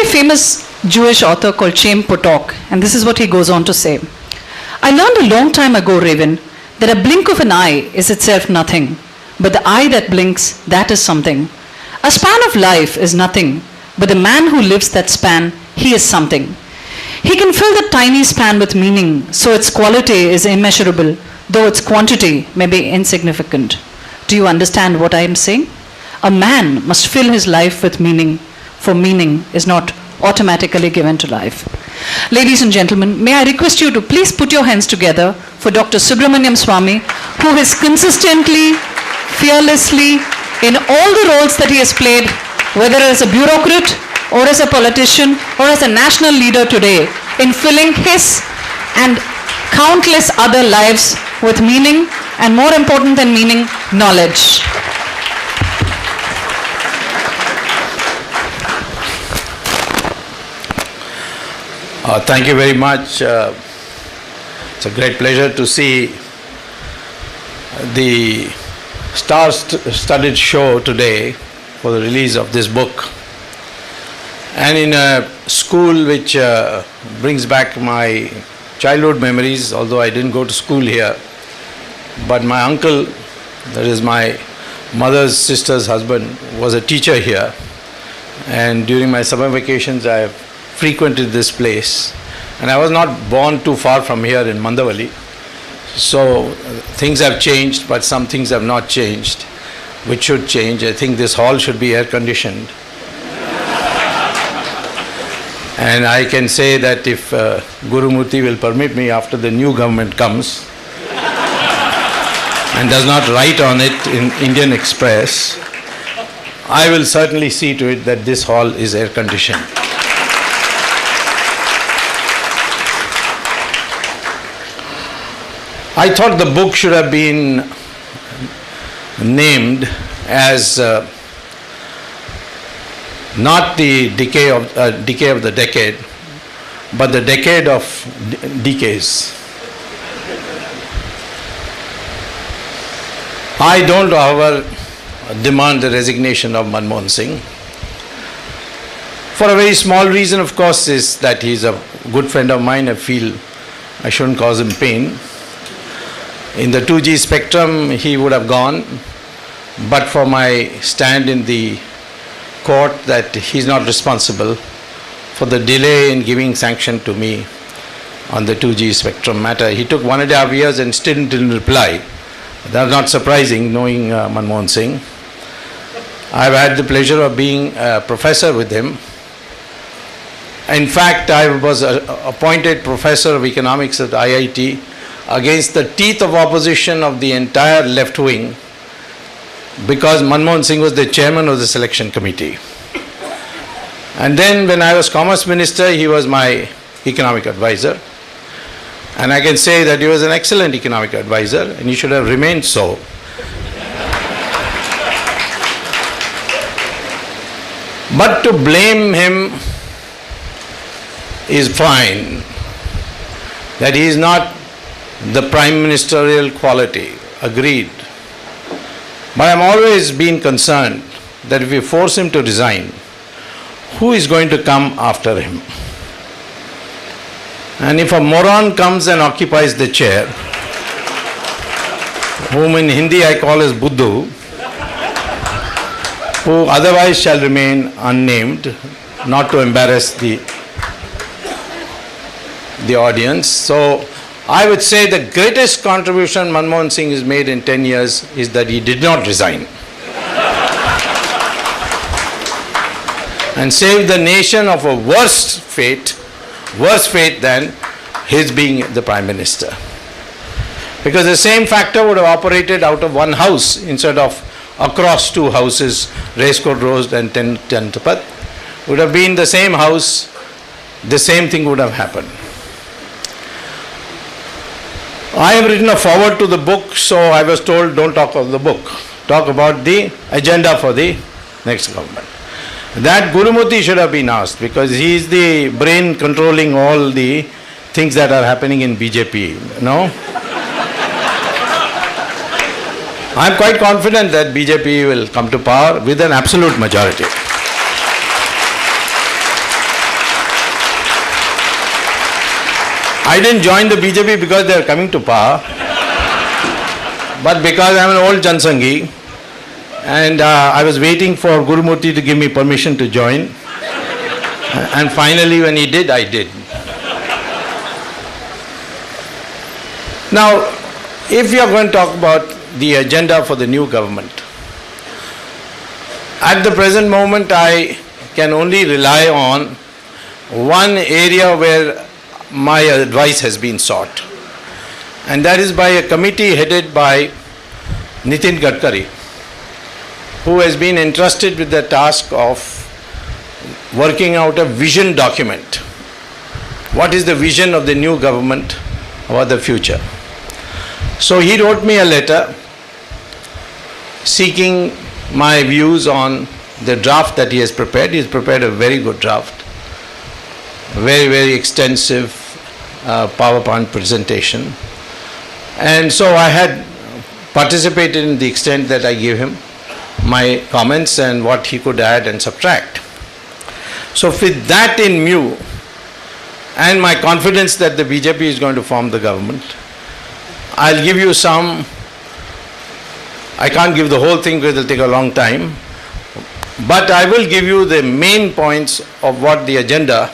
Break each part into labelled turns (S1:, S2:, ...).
S1: famous Jewish author called Chaim Potok, and this is what he goes on to say. I learned a long time ago, Raven, that a blink of an eye is itself nothing, but the eye that blinks, that is something. A span of life is nothing, but the man who lives that span, he is something. He can fill the tiny span with meaning, so its quality is immeasurable, though its quantity may be insignificant. Do you understand what I am saying? A man must fill his life with meaning, for meaning is not automatically given to life. Ladies and gentlemen, may I request you to please put your hands together for Dr. Subramanian Swamy, who has consistently, fearlessly, in all the roles that he has played, whether as a bureaucrat or as a politician or as a national leader today, in filling his and countless other lives with meaning, and more important than meaning, knowledge.
S2: Thank you very much. It's a great pleasure to see the star-studded show today for the release of this book. And in a school which brings back my childhood memories, although I didn't go to school here, but my uncle, that is my mother's sister's husband, was a teacher here. And during my summer vacations, I have frequented this place. And I was not born too far from here in Mandavali. So things have changed, but some things have not changed, which should change. I think this hall should be air conditioned. And I can say that if Guru Murthy will permit me, after the new government comes and does not write on it in Indian Express, I will certainly see to it that this hall is air conditioned. I thought the book should have been named as not the decay of the decade, but the decade of decays. I don't, however, demand the resignation of Manmohan Singh. For a very small reason, of course, is that he's a good friend of mine. I feel I shouldn't cause him pain. In the 2G spectrum, he would have gone, but for my stand in the court that he's not responsible for the delay in giving sanction to me on the 2G spectrum matter. He took 1.5 years and still didn't reply. That's not surprising, knowing Manmohan Singh. I've had the pleasure of being a professor with him. In fact, I was appointed professor of economics at IIT against the teeth of opposition of the entire left wing, because Manmohan Singh was the chairman of the selection committee. And then when I was commerce minister, he was my economic advisor. And I can say that he was an excellent economic advisor, and he should have remained so. But to blame him is fine, that he is not the prime ministerial quality, agreed. But I'm always been concerned that if we force him to resign, who is going to come after him? And if a moron comes and occupies the chair, whom in Hindi I call as Buddhu, who otherwise shall remain unnamed, not to embarrass the audience. So I would say the greatest contribution Manmohan Singh has made in 10 years is that he did not resign and saved the nation of a worse fate than his being the Prime Minister. Because the same factor would have operated out of one house instead of across two houses, Racecourt Road and Tentapat. Would have been the same house, the same thing would have happened. I have written a foreword to the book, so I was told don't talk about the book. Talk about the agenda for the next government. That Guru Murthy should have been asked, because he is the brain controlling all the things that are happening in BJP. No? I am quite confident that BJP will come to power with an absolute majority. I didn't join the BJP because they are coming to power, but because I am an old Jansanghi, and I was waiting for Gurumurthy to give me permission to join. And finally, when he did, I did. Now, if we are going to talk about the agenda for the new government, at the present moment, I can only rely on one area where my advice has been sought, and that is by a committee headed by Nitin Gadkari, who has been entrusted with the task of working out a vision document. What is the vision of the new government about the future? So he wrote me a letter seeking my views on the draft that he has prepared. He has prepared a very good draft, very, very extensive PowerPoint presentation. And so I had participated in the extent that I gave him my comments and what he could add and subtract. So with that in view, and my confidence that the BJP is going to form the government, I'll give you some. I can't give the whole thing because it will take a long time, but I will give you the main points of what the agenda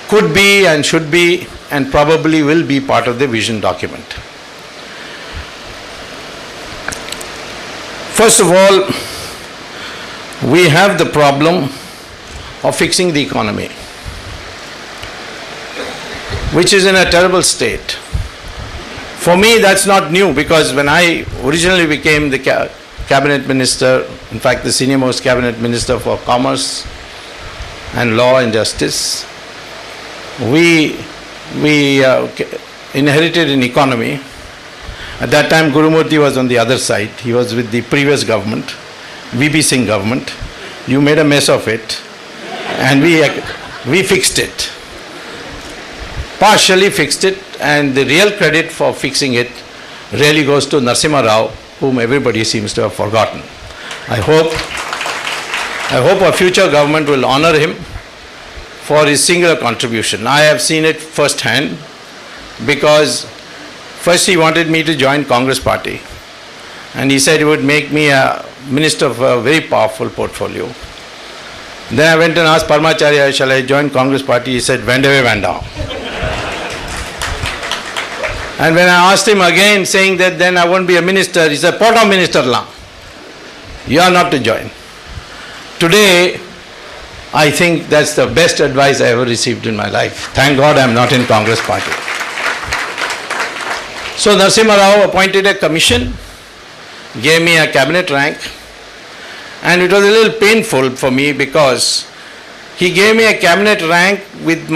S2: could be and should be and probably will be part of the vision document. First of all, we have the problem of fixing the economy, which is in a terrible state. For me, that's not new, because when I originally became the cabinet minister, in fact the senior most cabinet minister for commerce and law and justice, we inherited an economy. At that time, Gurumurthy was on the other side. He was with the previous government, VP Singh government. You made a mess of it, and we fixed it. Partially fixed it, and the real credit for fixing it really goes to Narasimha Rao, whom everybody seems to have forgotten. I hope a future government will honor him for his singular contribution. I have seen it firsthand, because first he wanted me to join Congress party, and he said he would make me a minister of a very powerful portfolio. Then I went and asked Paramacharya, shall I join Congress party? He said, Vendave Vanda. And when I asked him again, saying that then I won't be a minister, he said, Pota minister la. You are not to join. Today, I think that's the best advice I ever received in my life. Thank God I am not in Congress party. So Narasimha Rao appointed a commission, gave me a cabinet rank, and it was a little painful for me because he gave me a cabinet rank with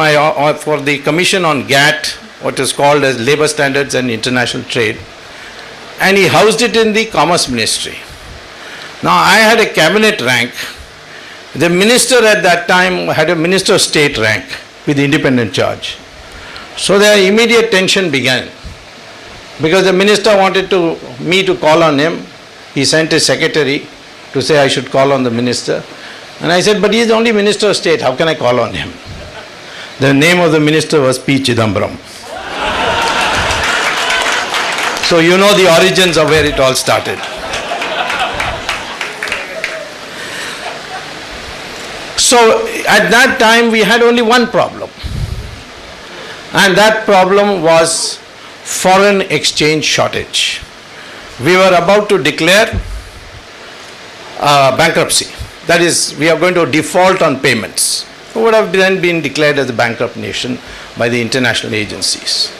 S2: for the commission on GATT, what is called as Labour Standards and International Trade, and he housed it in the Commerce Ministry. Now I had a cabinet rank. The minister at that time had a minister of state rank with independent charge. So the immediate tension began, because the minister wanted me to call on him. He sent his secretary to say I should call on the minister, and I said, but he is the only minister of state, how can I call on him? The name of the minister was P. Chidambaram. So you know the origins of where it all started. So at that time we had only one problem, and that problem was foreign exchange shortage. We were about to declare bankruptcy. That is, we are going to default on payments. We would have then been declared as a bankrupt nation by the international agencies.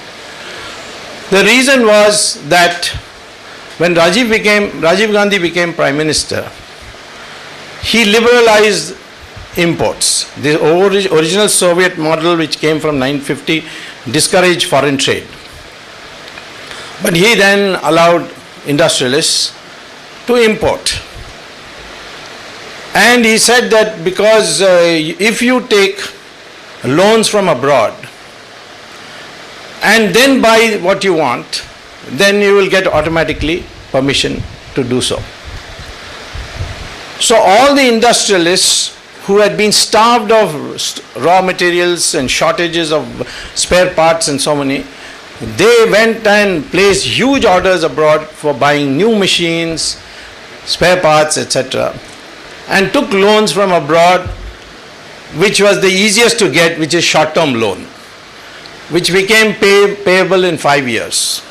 S2: The reason was that when Rajiv Gandhi became Prime Minister, he liberalized imports. The original Soviet model, which came from 1950, discouraged foreign trade. But he then allowed industrialists to import. And he said that because if you take loans from abroad and then buy what you want, then you will get automatically permission to do so. So all the industrialists who had been starved of raw materials and shortages of spare parts and so many, they went and placed huge orders abroad for buying new machines, spare parts, etc., and took loans from abroad, which was the easiest to get, which is short-term loan, which became payable in 5 years.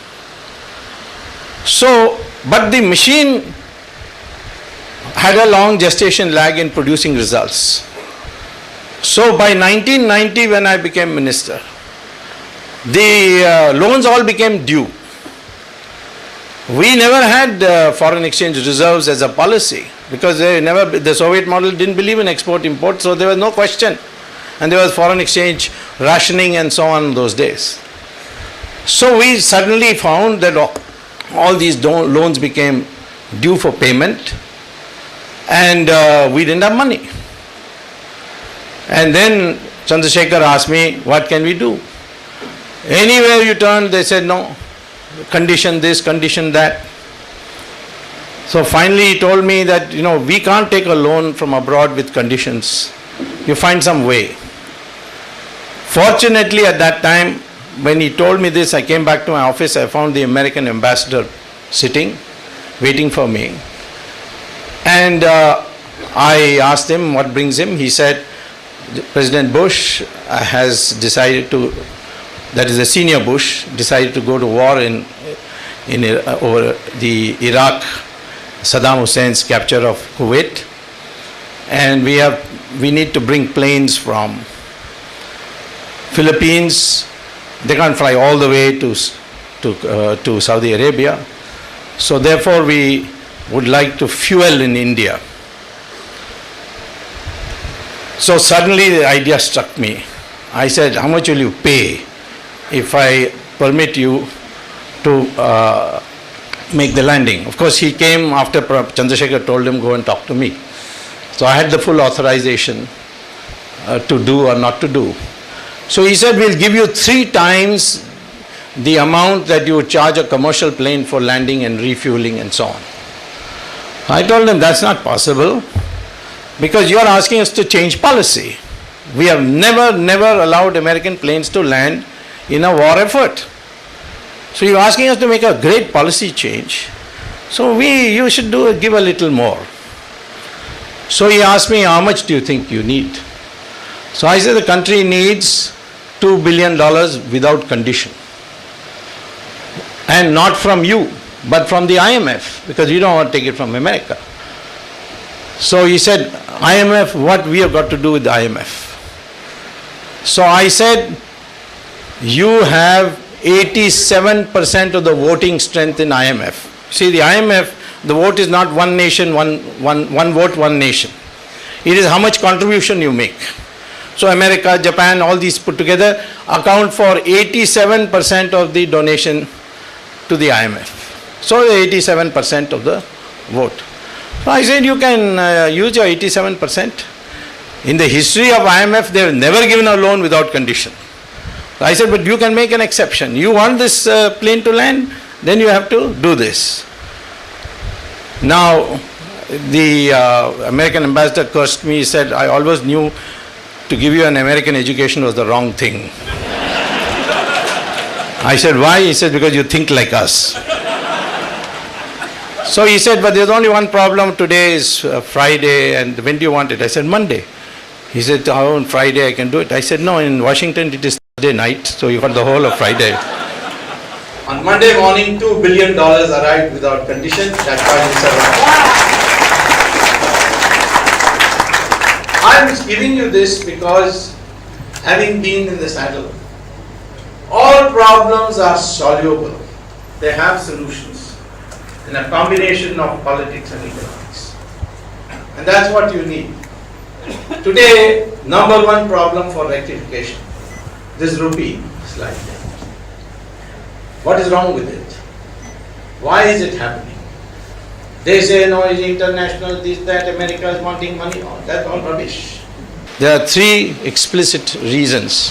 S2: So, but the machine had a long gestation lag in producing results. So by 1990, when I became minister, the loans all became due. We never had foreign exchange reserves as a policy because the Soviet model didn't believe in export-import, so there was no question. And there was foreign exchange rationing and so on in those days. So we suddenly found that all these loans became due for payment, and we didn't have money. And then Chandrasekhar asked me, what can we do? Anywhere you turned, they said no, condition this, condition that. So finally he told me that, we can't take a loan from abroad with conditions. You find some way. Fortunately at that time, when he told me this, I came back to my office, I found the American ambassador sitting, waiting for me. And I asked him what brings him. He said, President Bush has decided to, that is the senior Bush, decided to go to war over the Iraq, Saddam Hussein's capture of Kuwait. And we need to bring planes from Philippines. They can't fly all the way to Saudi Arabia. So therefore we would like to fuel in India. So suddenly the idea struck me. I said, how much will you pay if I permit you to make the landing? Of course he came after Chandrasekhar told him go and talk to me. So I had the full authorization to do or not to do. So he said, we'll give you 3 times the amount that you would charge a commercial plane for landing and refueling and so on. I told him that's not possible because you are asking us to change policy. We have never allowed American planes to land in a war effort. So you're asking us to make a great policy change. So you should give a little more. So he asked me, how much do you think you need? So I said the country needs $2 billion without condition. And not from you, but from the IMF, because you don't want to take it from America. So he said, IMF, what we have got to do with the IMF? So I said, you have 87% of the voting strength in IMF. See, the IMF, the vote is not one nation, one vote, one nation. It is how much contribution you make. So America, Japan, all these put together account for 87% of the donation to the IMF. So 87% of the vote. So I said you can use your 87%. In the history of IMF, they have never given a loan without condition. So I said, but you can make an exception. You want this plane to land, then you have to do this. Now, the American ambassador cursed me. He said, I always knew to give you an American education was the wrong thing. I said, why? He said, because you think like us. So he said, but there's only one problem. Today is Friday, and when do you want it? I said, Monday. He said, oh, on Friday I can do it. I said, no, in Washington it is Thursday night, so you got the whole of Friday. On Monday morning, $2 billion arrived without condition. That's why I'm giving you this because, having been in the saddle, all problems are soluble. They have solutions in a combination of politics and economics. And that's what you need. Today, number one problem for rectification, this rupee slide. What is wrong with it? Why is it happening? They say, no, it's international, this, that, America is wanting money. Oh, that's all rubbish. There are 3 explicit reasons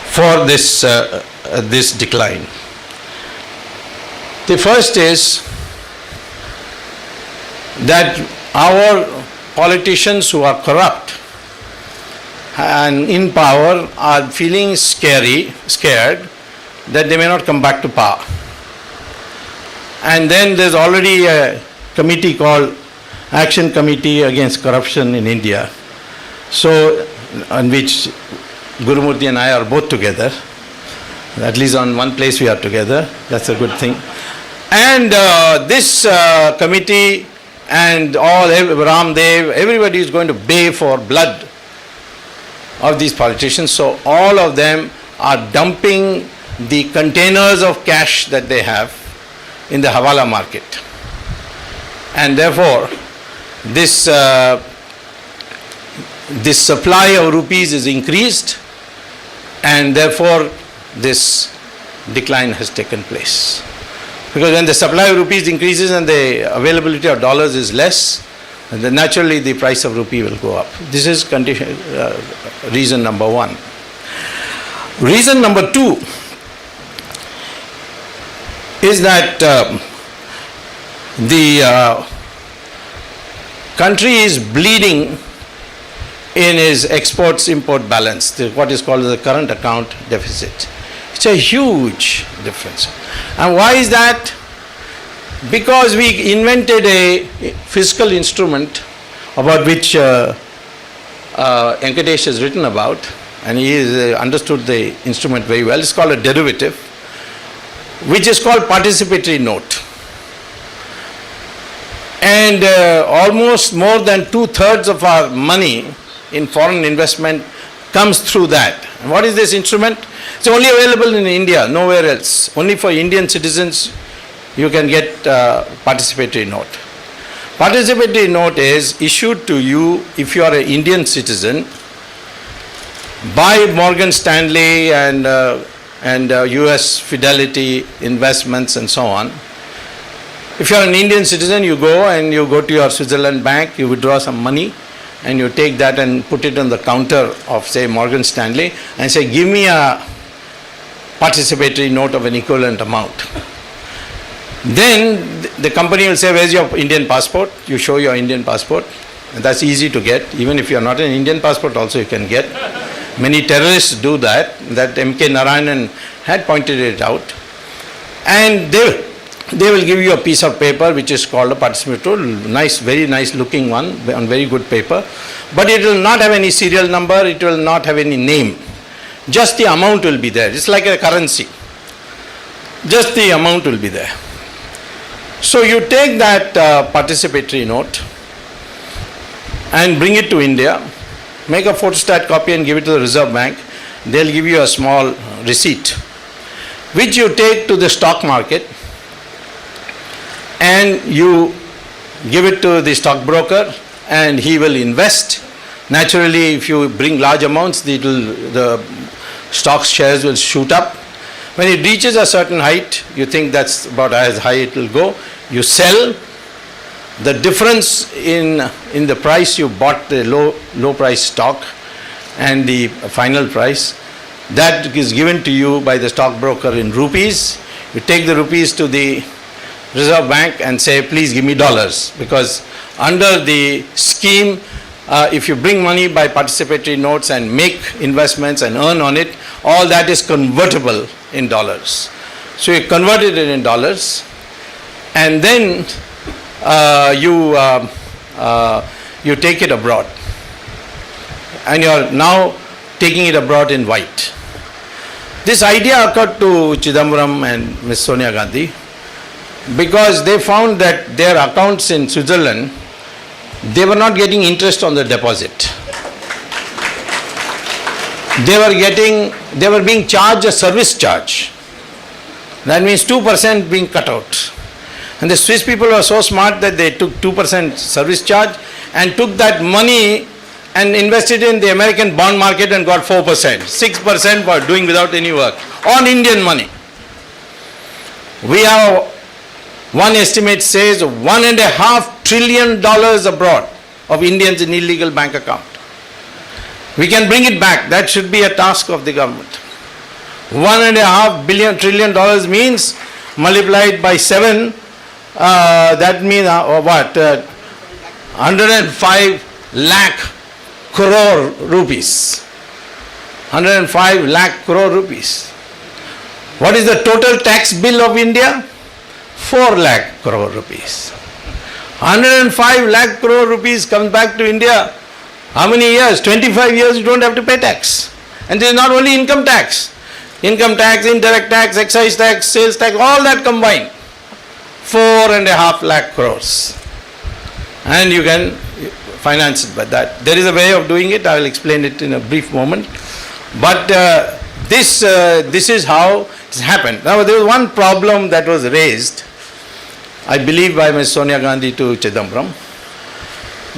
S2: for this decline. The first is that our politicians who are corrupt and in power are feeling scared that they may not come back to power. And then there's already a committee called Action Committee Against Corruption in India, so on which Gurumurthy and I are both together. At least on one place we are together. That's a good thing. And this committee and all Ramdev, everybody is going to bathe for blood of these politicians. So all of them are dumping the containers of cash that they have in the Hawala market. And therefore, this supply of rupees is increased, and therefore this decline has taken place. Because when the supply of rupees increases and the availability of dollars is less, then naturally the price of rupee will go up. This is reason number one. Reason number two is that the country is bleeding in its exports-import balance, what is called the current account deficit. It's a huge difference. And why is that? Because we invented a fiscal instrument about which Venkatesh has written about, and he has understood the instrument very well. It's called a derivative, which is called participatory note. And almost more than 2/3 of our money in foreign investment comes through that. And what is this instrument? It's only available in India, nowhere else. Only for Indian citizens you can get participatory note. Participatory note is issued to you if you are an Indian citizen by Morgan Stanley and US Fidelity Investments and so on. If you are an Indian citizen, you go to your Switzerland bank, you withdraw some money, and you take that and put it on the counter of, say, Morgan Stanley and say, give me a participatory note of an equivalent amount. Then the company will say, where's your Indian passport? You show your Indian passport, and that's easy to get. Even if you are not an Indian passport also you can get. Many terrorists do that. That M.K. Narayanan had pointed it out. And they will give you a piece of paper which is called a participatory, nice, very nice looking one on very good paper, but it will not have any serial number, it will not have any name. Just the amount will be there. It's like a currency. Just the amount will be there. So you take that participatory note and bring it to India, make a photostat copy and give it to the Reserve Bank. They'll give you a small receipt, which you take to the stock market and you give it to the stockbroker and he will invest. Naturally, if you bring large amounts, the stock shares will shoot up. When it reaches a certain height, you think that's about as high it will go, you sell. The difference in the price you bought the low price stock and the final price, that is given to you by the stockbroker in rupees. You take the rupees to the Reserve Bank and say, please give me dollars, because under the scheme, if you bring money by participatory notes and make investments and earn on it, all that is convertible in dollars. So you convert it in dollars, and then you take it abroad, and you are now taking it abroad in white. This idea occurred to Chidambaram and Ms. Sonia Gandhi, because they found that their accounts in Switzerland, they were not getting interest on the deposit. They were being charged a service charge. That means 2% being cut out. And the Swiss people were so smart that they took 2% service charge and took that money and invested in the American bond market and got 4%. 6% for doing without any work on Indian money. We have, one estimate says, $1.5 trillion abroad of Indians in illegal bank account. We can bring it back. That should be a task of the government. $1.5 trillion means multiplied by 7, that means what? 105 lakh crore rupees. 105 lakh crore rupees. What is the total tax bill of India? 4 lakh crore rupees. 105 lakh crore rupees comes back to India. How many years? 25 years you don't have to pay tax. And this is not only income tax. Income tax, indirect tax, excise tax, sales tax, all that combined. 4.5 lakh crores. And you can finance it by that. There is a way of doing it. I will explain it in a brief moment. But this is how it's happened. Now there was one problem that was raised, I believe by Ms. Sonia Gandhi to Chidambaram,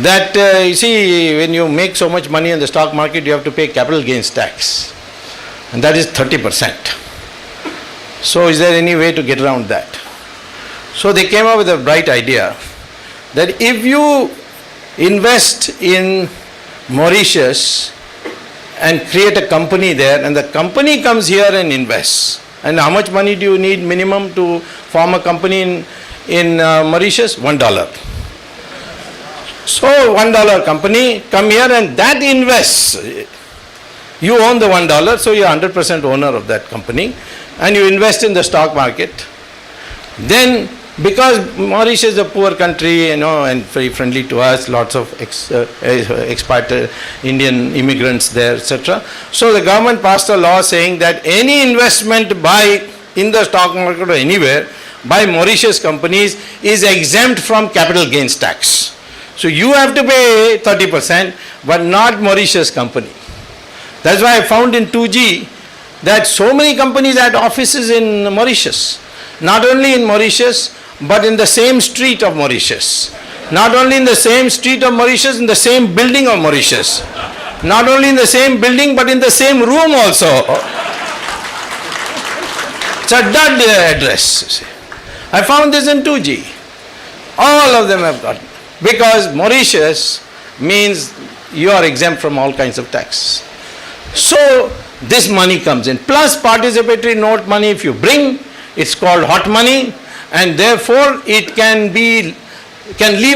S2: that you see, when you make so much money in the stock market, you have to pay capital gains tax, and that is 30%. So is there any way to get around that? So they came up with a bright idea that if you invest in Mauritius and create a company there, and the company comes here and invests, and how much money do you need minimum to form a company in Mauritius? $1. So $1 company come here and that invests. You own the $1, so you are 100% owner of that company, and you invest in the stock market. Then, because Mauritius is a poor country, and very friendly to us, lots of expat Indian immigrants there, etc. So the government passed a law saying that any investment in the stock market or anywhere by Mauritius companies is exempt from capital gains tax. So you have to pay 30%, but not Mauritius company. That's why I found in 2G that so many companies had offices in Mauritius. Not only in Mauritius, but in the same street of Mauritius. Not only in the same street of Mauritius, in the same building of Mauritius. Not only in the same building, but in the same room also. It's a dud address. I found this in 2G. All of them have got it. Because Mauritius means you are exempt from all kinds of tax. So this money comes in. Plus participatory note money if you bring, it's called hot money, and therefore it can leave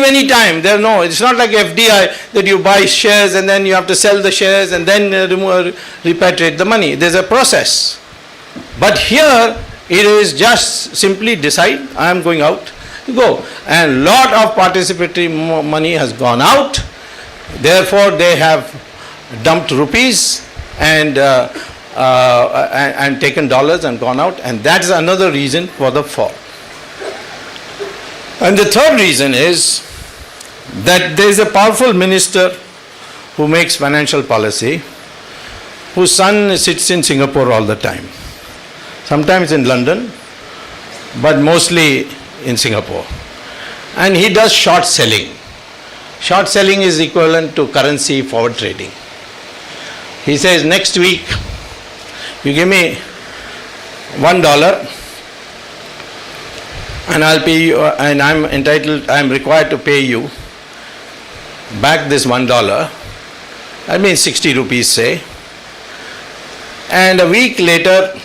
S2: any time. It's not like FDI that you buy shares and then you have to sell the shares and then repatriate the money. There's a process. But here it is just simply decide, I am going out, you go. And lot of participatory money has gone out. Therefore they have dumped rupees and taken dollars and gone out, and that is another reason for the fall. And the third reason is that there is a powerful minister who makes financial policy, whose son sits in Singapore all the time. Sometimes in London, but mostly in Singapore. And he does short selling. Short selling is equivalent to currency forward trading. He says, next week, you give me $1 and I'll pay you, and I'm required to pay you back this $1. That means 60 rupees, say. And a week later,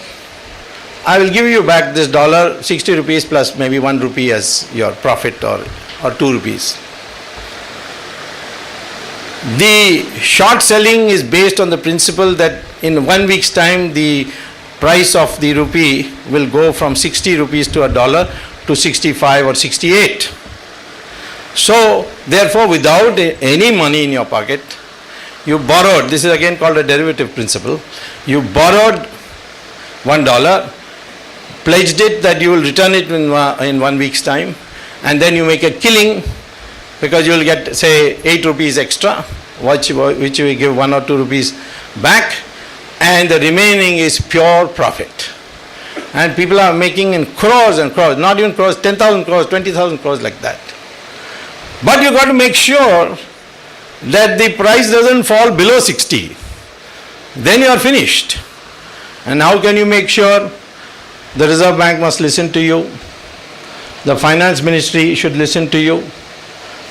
S2: I will give you back this $, 60 rupees plus maybe 1 rupee as your profit, or 2 rupees. The short selling is based on the principle that in 1 week's time the price of the rupee will go from 60 rupees to $1 to 65 or 68. So therefore, without any money in your pocket, you borrowed, this is again called a derivative principle, you borrowed $1, pledged it that you will return it in 1 week's time, and then you make a killing because you will get, say, 8 rupees extra, which you will give 1 or 2 rupees back, and the remaining is pure profit. And people are making in crores and crores, not even crores, 10,000 crores, 20,000 crores, like that. But you got to make sure that the price doesn't fall below 60. Then you are finished. And how can you make sure? The Reserve Bank must listen to you. The Finance Ministry should listen to you.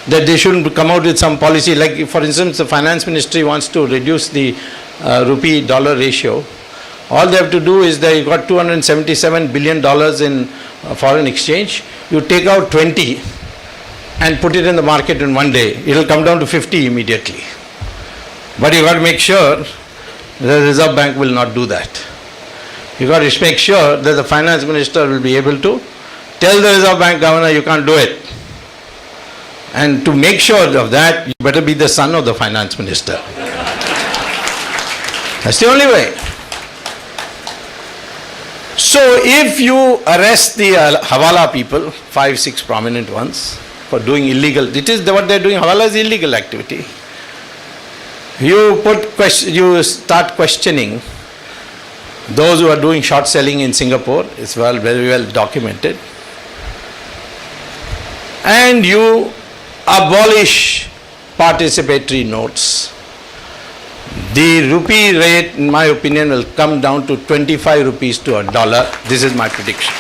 S2: That they shouldn't come out with some policy, like for instance the Finance Ministry wants to reduce the rupee dollar ratio. All they have to do is they got $277 billion in foreign exchange. You take out 20 and put it in the market in one day. It will come down to 50 immediately. But you got to make sure the Reserve Bank will not do that. You got to make sure that the finance minister will be able to tell the Reserve Bank governor you can't do it. And to make sure of that, you better be the son of the finance minister. That's the only way. So if you arrest the Hawala people, 5-6 prominent ones, for doing illegal, it is what they're doing. Hawala is illegal activity. You start questioning those who are doing short selling in Singapore. It's very well documented. And you abolish participatory notes. The rupee rate, in my opinion, will come down to 25 rupees to $1. This is my prediction.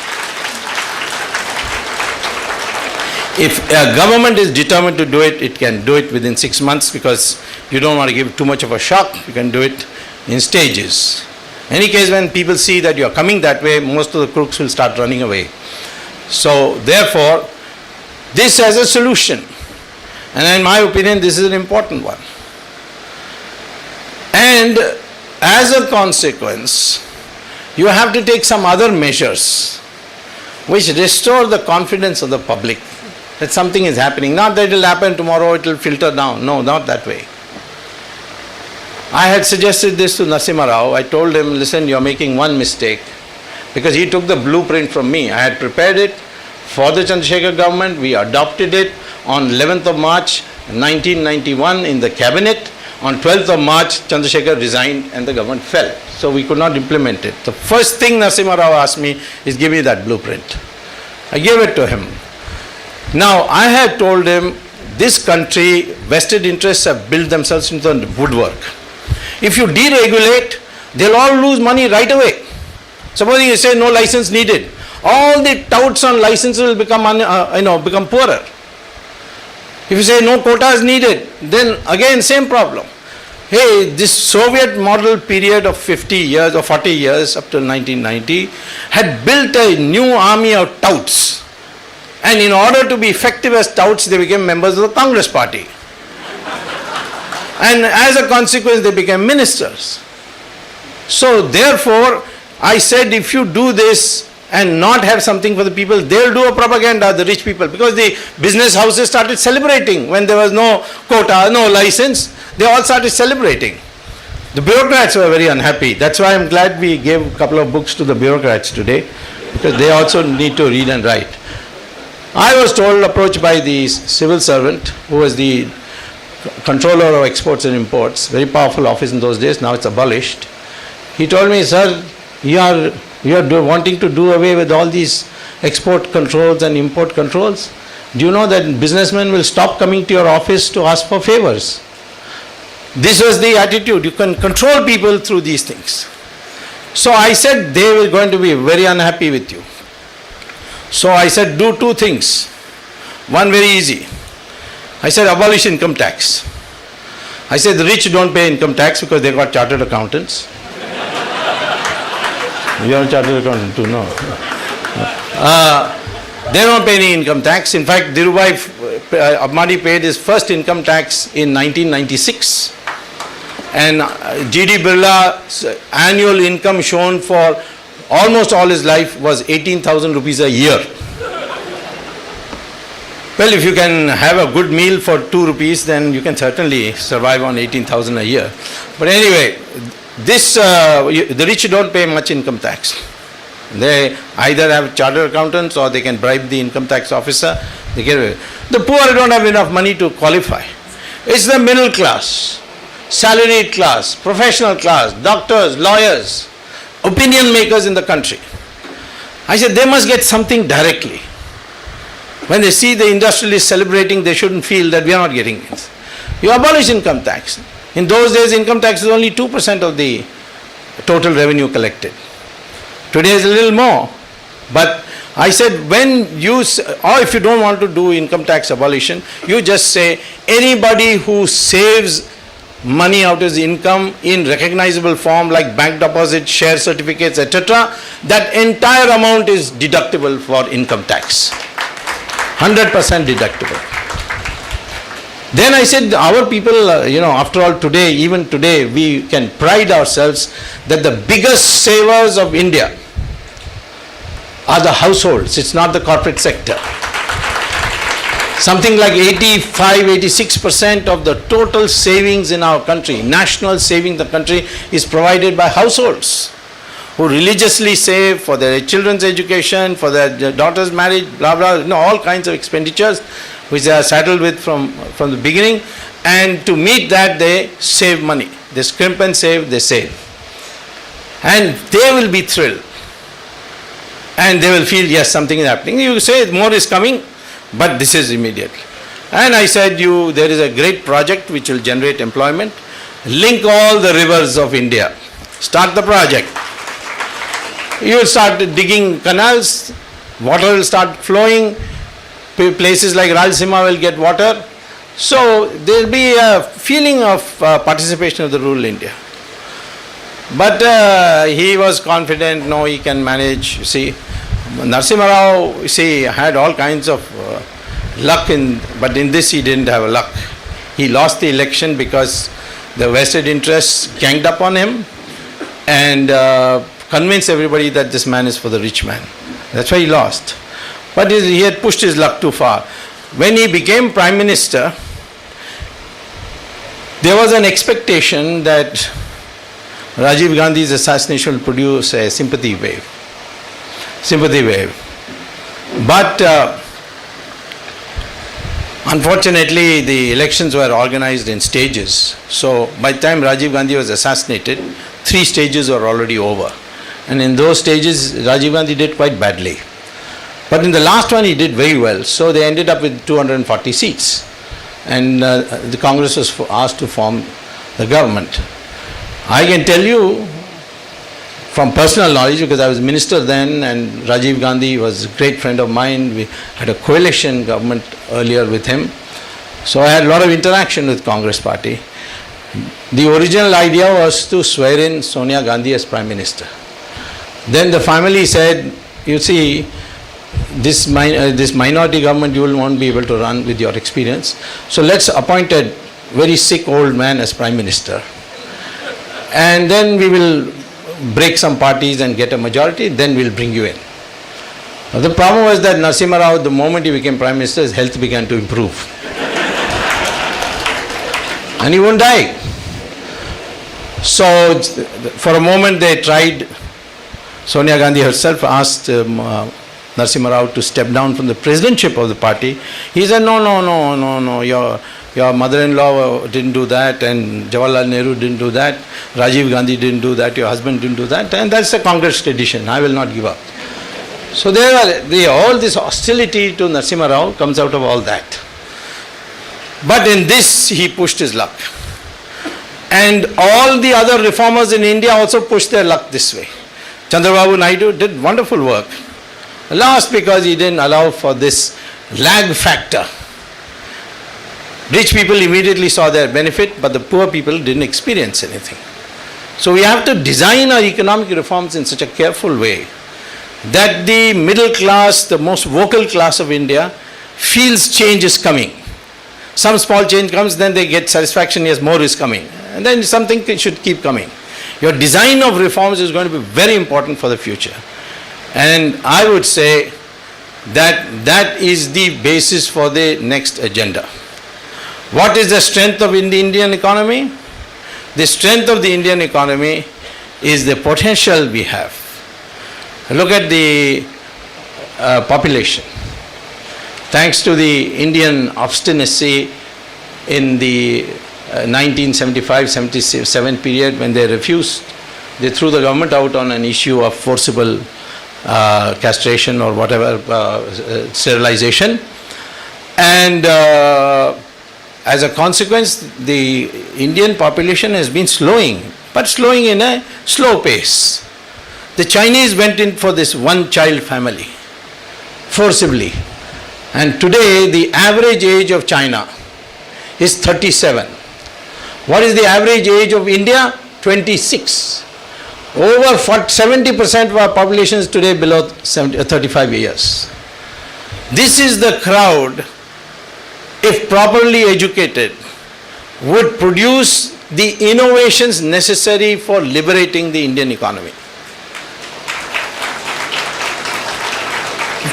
S2: If a government is determined to do it, it can do it within 6 months, because you don't want to give too much of a shock. You can do it in stages. In any case, when people see that you are coming that way, most of the crooks will start running away. So therefore, this as a solution. And in my opinion, this is an important one. And as a consequence, you have to take some other measures which restore the confidence of the public that something is happening. Not that it will happen tomorrow, it will filter down. No, not that way. I had suggested this to Narasimha Rao. I told him, listen, you're making one mistake, because he took the blueprint from me. I had prepared it for the Chandrasekhar government. We adopted it on 11th of March 1991 in the cabinet. On 12th of March, Chandrasekhar resigned and the government fell. So we could not implement it. The first thing Narasimha Rao asked me is, give me that blueprint. I gave it to him. Now, I had told him, this country, vested interests have built themselves into the woodwork. If you deregulate, they'll all lose money right away. Supposing you say no license needed, all the touts on licenses will become poorer. If you say no quotas needed, then again same problem. Hey, this Soviet model period of 50 years or 40 years up till 1990 had built a new army of touts. And in order to be effective as touts, they became members of the Congress party. And as a consequence, they became ministers. So therefore, I said, if you do this and not have something for the people, they'll do a propaganda, the rich people, because the business houses started celebrating when there was no quota, no license. They all started celebrating. The bureaucrats were very unhappy. That's why I'm glad we gave a couple of books to the bureaucrats today, because they also need to read and write. I was approached by the civil servant who was the controller of exports and imports, very powerful office in those days, now it's abolished. He told me, sir, you are wanting to do away with all these export controls and import controls. Do you know that businessmen will stop coming to your office to ask for favors? This was the attitude. You can control people through these things. So I said, they were going to be very unhappy with you. So I said, do two things. One, very easy. I said, abolish income tax. I said, the rich don't pay income tax because they got chartered accountants. You are a chartered accountant too, no? They don't pay any income tax. In fact, Dhirubhai Ambani paid his first income tax in 1996. And G.D. Birla's annual income shown for almost all his life was 18,000 rupees a year. Well, if you can have a good meal for 2 rupees, then you can certainly survive on 18,000 a year. But anyway, the rich don't pay much income tax. They either have chartered accountants or they can bribe the income tax officer. They get away. The poor don't have enough money to qualify. It's the middle class, salaried class, professional class, doctors, lawyers, opinion makers in the country. I said, they must get something directly. When they see the industrialists celebrating, they shouldn't feel that we are not getting it. You abolish income tax. In those days, income tax is only 2% of the total revenue collected. Today is a little more. But I said, when you, or if you don't want to do income tax abolition, you just say, anybody who saves money out of his income in recognizable form like bank deposits, share certificates, etc., that entire amount is deductible for income tax. 100% deductible. Then I said, our people, after all today, even today, we can pride ourselves that the biggest savers of India are the households. It's not the corporate sector. Something like 85-86% of the total savings in our country, national saving in the country, is provided by households who religiously save for their children's education, for their daughter's marriage, blah, blah, all kinds of expenditures which they are saddled with from the beginning, and to meet that they save money. They scrimp and save, they save. And they will be thrilled. And they will feel, yes, something is happening. You say more is coming, but this is immediately. And I said, there is a great project which will generate employment. Link all the rivers of India. Start the project. You will start digging canals, water will start flowing, places like Rayalaseema will get water. So there will be a feeling of participation of the rural India. But he was confident, no, he can manage. You see, Narasimha Rao, had all kinds of luck, but in this he didn't have a luck. He lost the election because the vested interests ganged up on him and convinced everybody that this man is for the rich man. That's why he lost. But he had pushed his luck too far. When he became Prime Minister, there was an expectation that Rajiv Gandhi's assassination will produce a sympathy wave. But unfortunately, the elections were organized in stages. So by the time Rajiv Gandhi was assassinated, 3 stages were already over. And in those stages, Rajiv Gandhi did quite badly. But in the last one, he did very well. So they ended up with 240 seats. And the Congress was asked to form the government. I can tell you from personal knowledge, because I was minister then and Rajiv Gandhi was a great friend of mine. We had a coalition government earlier with him. So I had a lot of interaction with Congress party. The original idea was to swear in Sonia Gandhi as Prime Minister. Then the family said, you see, this minority government you will won't be able to run with your experience. So let's appoint a very sick old man as Prime Minister. And then we will break some parties and get a majority, then we'll bring you in. Now the problem was that Narasimha Rao, the moment he became Prime Minister, his health began to improve. And he won't die. So for a moment they tried. Sonia Gandhi herself asked Narasimha Rao to step down from the presidentship of the party. He said, no, your mother-in-law didn't do that, and Jawaharlal Nehru didn't do that, Rajiv Gandhi didn't do that, your husband didn't do that, and that's the Congress tradition. I will not give up. So all this hostility to Narasimha Rao comes out of all that. But in this, he pushed his luck. And all the other reformers in India also pushed their luck this way. Chandrababu Naidu did wonderful work. Last, because he didn't allow for this lag factor. Rich people immediately saw their benefit, but the poor people didn't experience anything. So we have to design our economic reforms in such a careful way that the middle class, the most vocal class of India, feels change is coming. Some small change comes, then they get satisfaction, yes, more is coming. And then something should keep coming. Your design of reforms is going to be very important for the future. And I would say that that is the basis for the next agenda. What is the strength of the Indian economy? The strength of the Indian economy is the potential we have. Look at the population. Thanks to the Indian obstinacy in the 1975-77 period, when they refused, they threw the government out on an issue of forcible castration or whatever, sterilization. And as a consequence, the Indian population has been slowing, but slowing in a slow pace. The Chinese went in for this one-child family, forcibly. And today, the average age of China is 37. What is the average age of India? 26. Over 70% of our population is today below 35 years. This is the crowd if properly educated, would produce the innovations necessary for liberating the Indian economy.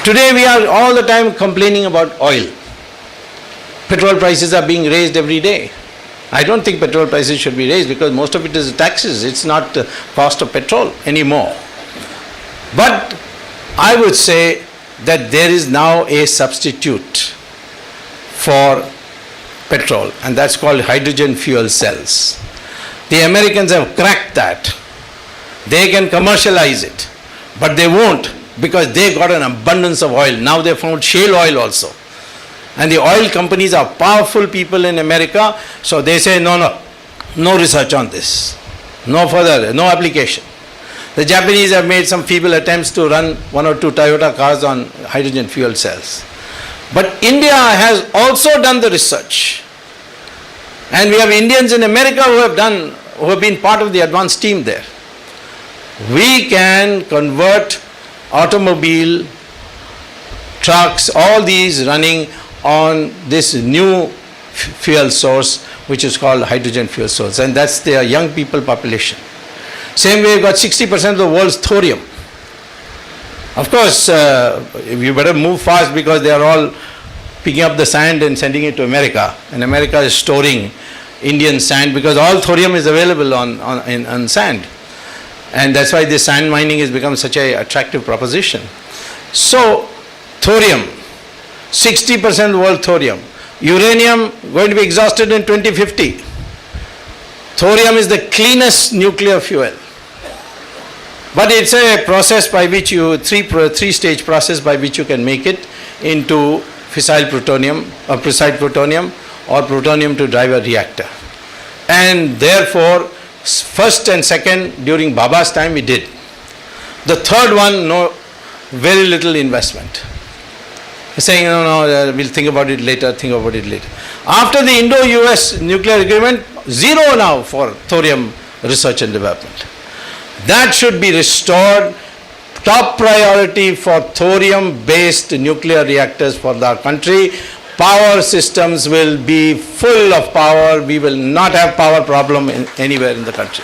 S2: Today we are all the time complaining about oil. Petrol prices are being raised every day. I don't think petrol prices should be raised because most of it is taxes. It's not the cost of petrol anymore. But I would say that there is now a substitute for petrol, and that's called hydrogen fuel cells. The Americans have cracked that. They can commercialize it, but they won't because they got an abundance of oil. Now they found shale oil also. And the oil companies are powerful people in America, so they say no research on this. No further, no application. The Japanese have made some feeble attempts to run 1 or 2 Toyota cars on hydrogen fuel cells. But India has also done the research. And we have Indians in America who have been part of the advanced team there. We can convert automobile, trucks, all these running on this new fuel source which is called hydrogen fuel source, and that's their young people population. Same way, you've got 60% of the world's thorium. Of course, you better move fast because they are all picking up the sand and sending it to America, and America is storing Indian sand because all thorium is available on sand. And that's why this sand mining has become such an attractive proposition. So, thorium, 60% of the world thorium. Uranium going to be exhausted in 2050. Thorium is the cleanest nuclear fuel. But it's a process by which three-stage process by which you can make it into fissile plutonium or plutonium or plutonium to drive a reactor. And therefore, first and second during Baba's time we did. The third one, very little investment. Saying we'll think about it later. After the Indo-US nuclear agreement, zero now for thorium research and development. That should be restored. Top priority for thorium-based nuclear reactors for our country. Power systems will be full of power. We will not have power problem anywhere in the country.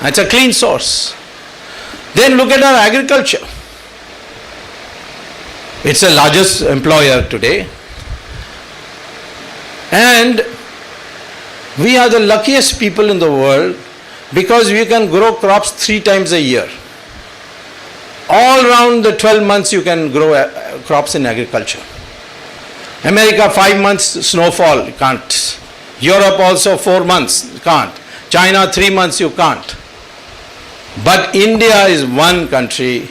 S2: It's a clean source. Then look at our agriculture. It's the largest employer today. And we are the luckiest people in the world because we can grow crops 3 times a year. All around the 12 months you can grow crops in agriculture. America 5 months snowfall, you can't. Europe also 4 months, you can't. China 3 months, you can't. But India is one country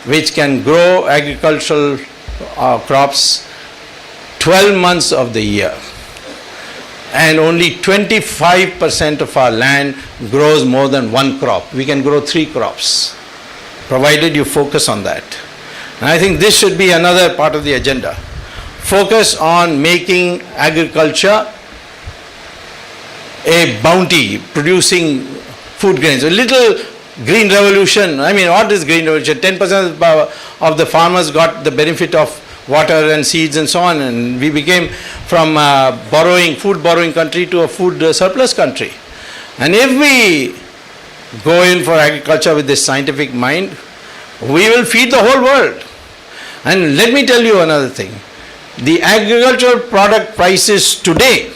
S2: which can grow agricultural crops 12 months of the year. And only 25% of our land grows more than one crop. We can grow 3 crops, provided you focus on that. And I think this should be another part of the agenda. Focus on making agriculture a bounty, producing food grains. A little green revolution. I mean, what is green revolution? 10% of the farmers got the benefit of water and seeds and so on, and we became from food borrowing country to a food surplus country. And if we go in for agriculture with this scientific mind, we will feed the whole world. And let me tell you another thing. The agricultural product prices today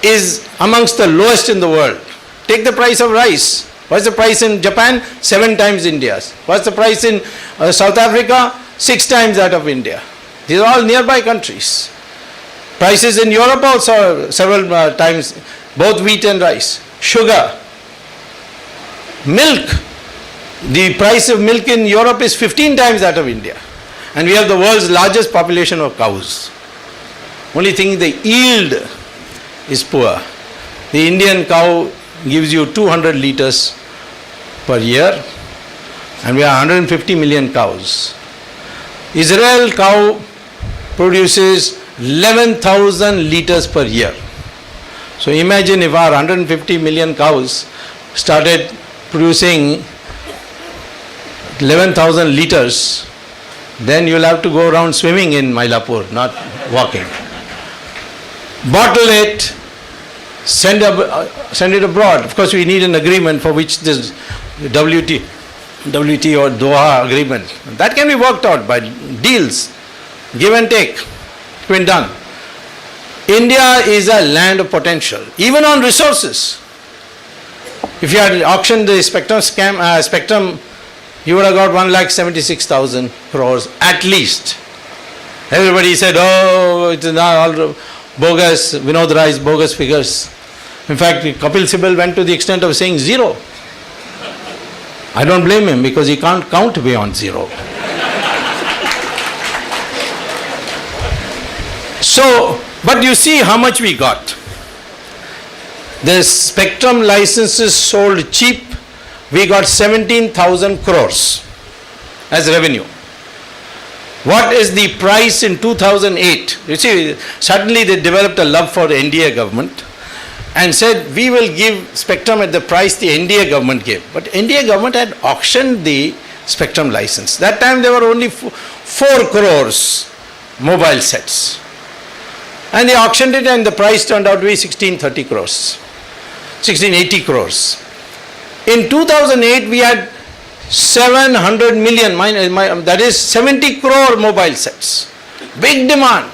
S2: is amongst the lowest in the world. Take the price of rice. What's the price in Japan? 7 times India's. What's the price in South Africa? 6 times that of India. These are all nearby countries. Prices in Europe also several times, both wheat and rice. Sugar. Milk. The price of milk in Europe is 15 times that of India. And we have the world's largest population of cows. Only thing, the yield is poor. The Indian cow gives you 200 liters per year, and we are 150 million cows. Israel cow produces 11,000 liters per year. So imagine if our 150 million cows started producing 11,000 liters, then you'll have to go around swimming in Mylapore, not walking. bottle it, send it abroad. Of course, we need an agreement for which this WT or Doha agreement. That can be worked out by deals, give and take. It's been done. India is a land of potential, even on resources. If you had auctioned the spectrum, you would have got 1,76,000 crores at least. Everybody said, oh, it is now all bogus, Vinod Rai's bogus figures. In fact, Kapil Sibal went to the extent of saying zero. I don't blame him because he can't count beyond zero. So, but you see how much we got. The spectrum licenses sold cheap, we got 17,000 crores as revenue. What is the price in 2008? You see, suddenly they developed a love for the NDA government and said, we will give spectrum at the price the NDA government gave. But NDA government had auctioned the spectrum license. That time there were only 4 crores mobile sets. And they auctioned it and the price turned out to be 1680 crores. In 2008 we had 700 million, that is 70 crore mobile sets. Big demand.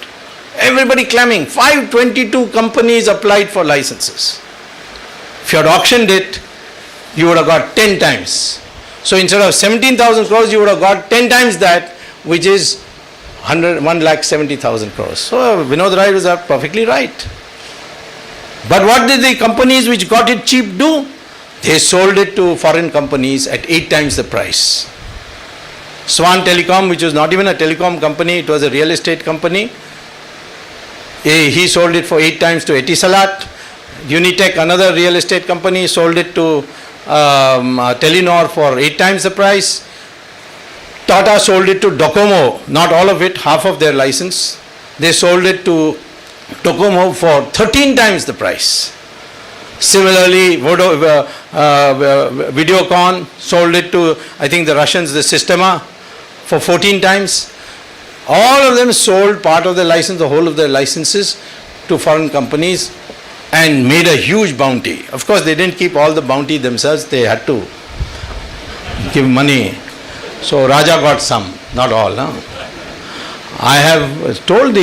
S2: Everybody clamming. 522 companies applied for licenses. If you had auctioned it, you would have got 10 times. So instead of 17,000 crores, you would have got 10 times that, which is 1,70,000 crores. So Vinod Rai was perfectly right. But what did the companies which got it cheap do? They sold it to foreign companies at 8 times the price. Swan Telecom, which was not even a telecom company, it was a real estate company. He sold it for 8 times to Etisalat. Unitech, another real estate company, sold it to Telenor for 8 times the price. Tata sold it to Docomo, not all of it, half of their license. They sold it to Docomo for 13 times the price. Similarly, Videocon sold it to, I think the Russians, the Sistema, for 14 times. All of them sold part of their license, the whole of their licenses to foreign companies and made a huge bounty. Of course, they didn't keep all the bounty themselves, they had to give money. So Raja got some, not all. No? I have told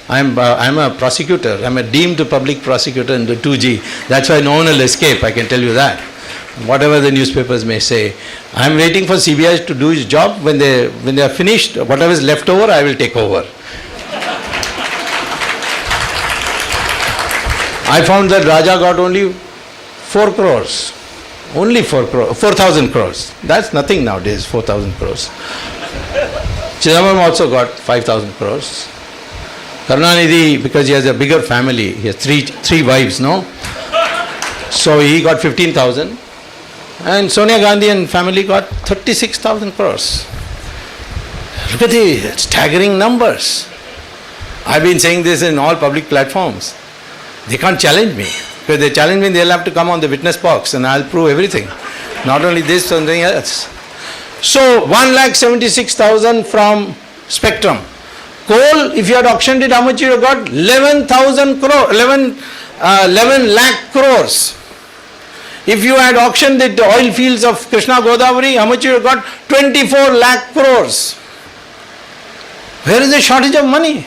S2: I'm a prosecutor, I'm a deemed public prosecutor in the 2G. That's why no one will escape, I can tell you that. Whatever the newspapers may say. I'm waiting for CBI to do its job. When they are finished, whatever is left over, I will take over. I found that Raja got only 4 crores. Only 4,000 crores. That's nothing nowadays, 4,000 crores. Chidambaram also got 5,000 crores. Karunanidhi, because he has a bigger family, he has three wives, no? So he got 15,000. And Sonia Gandhi and family got 36,000 crores. Look at the staggering numbers. I've been saying this in all public platforms. They can't challenge me. If they challenge me, they'll have to come on the witness box and I'll prove everything. Not only this, something else. So 1,76,000 from Spectrum. Coal, if you had auctioned it, how much you have got? 11 lakh crores. If you had auctioned the oil fields of Krishna Godavari, how much you have got? 24 lakh crores. Where is the shortage of money?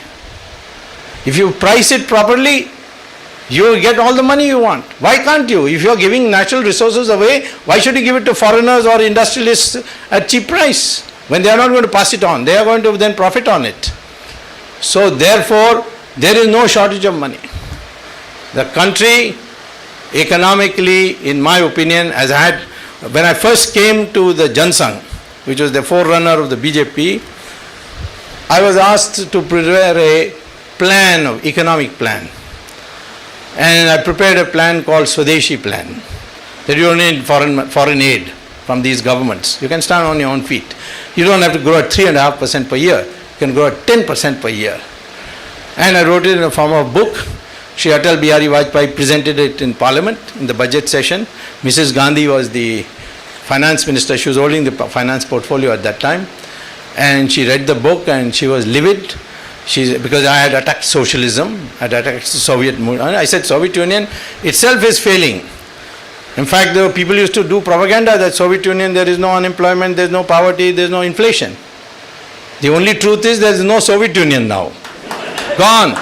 S2: If you price it properly, you will get all the money you want. Why can't you? If you are giving natural resources away, why should you give it to foreigners or industrialists at cheap price? When they are not going to pass it on, they are going to then profit on it. So therefore, there is no shortage of money. The country, economically, in my opinion, has had, when I first came to the Jansangh, which was the forerunner of the BJP, I was asked to prepare a plan, of economic plan. And I prepared a plan called Swadeshi plan. That you don't need foreign aid from these governments. You can stand on your own feet. You don't have to grow at 3.5% per year. You can grow at 10% per year. And I wrote it in the form of a book. Shri Atal Bihari Vajpayee presented it in Parliament in the budget session. Mrs. Gandhi was the finance minister. She was holding the finance portfolio at that time. And she read the book and she was livid. Because I had attacked socialism, I had attacked the Soviet Union. I said Soviet Union itself is failing. In fact, the people used to do propaganda that Soviet Union, there is no unemployment, there is no poverty, there is no inflation. The only truth is there is no Soviet Union now. Gone.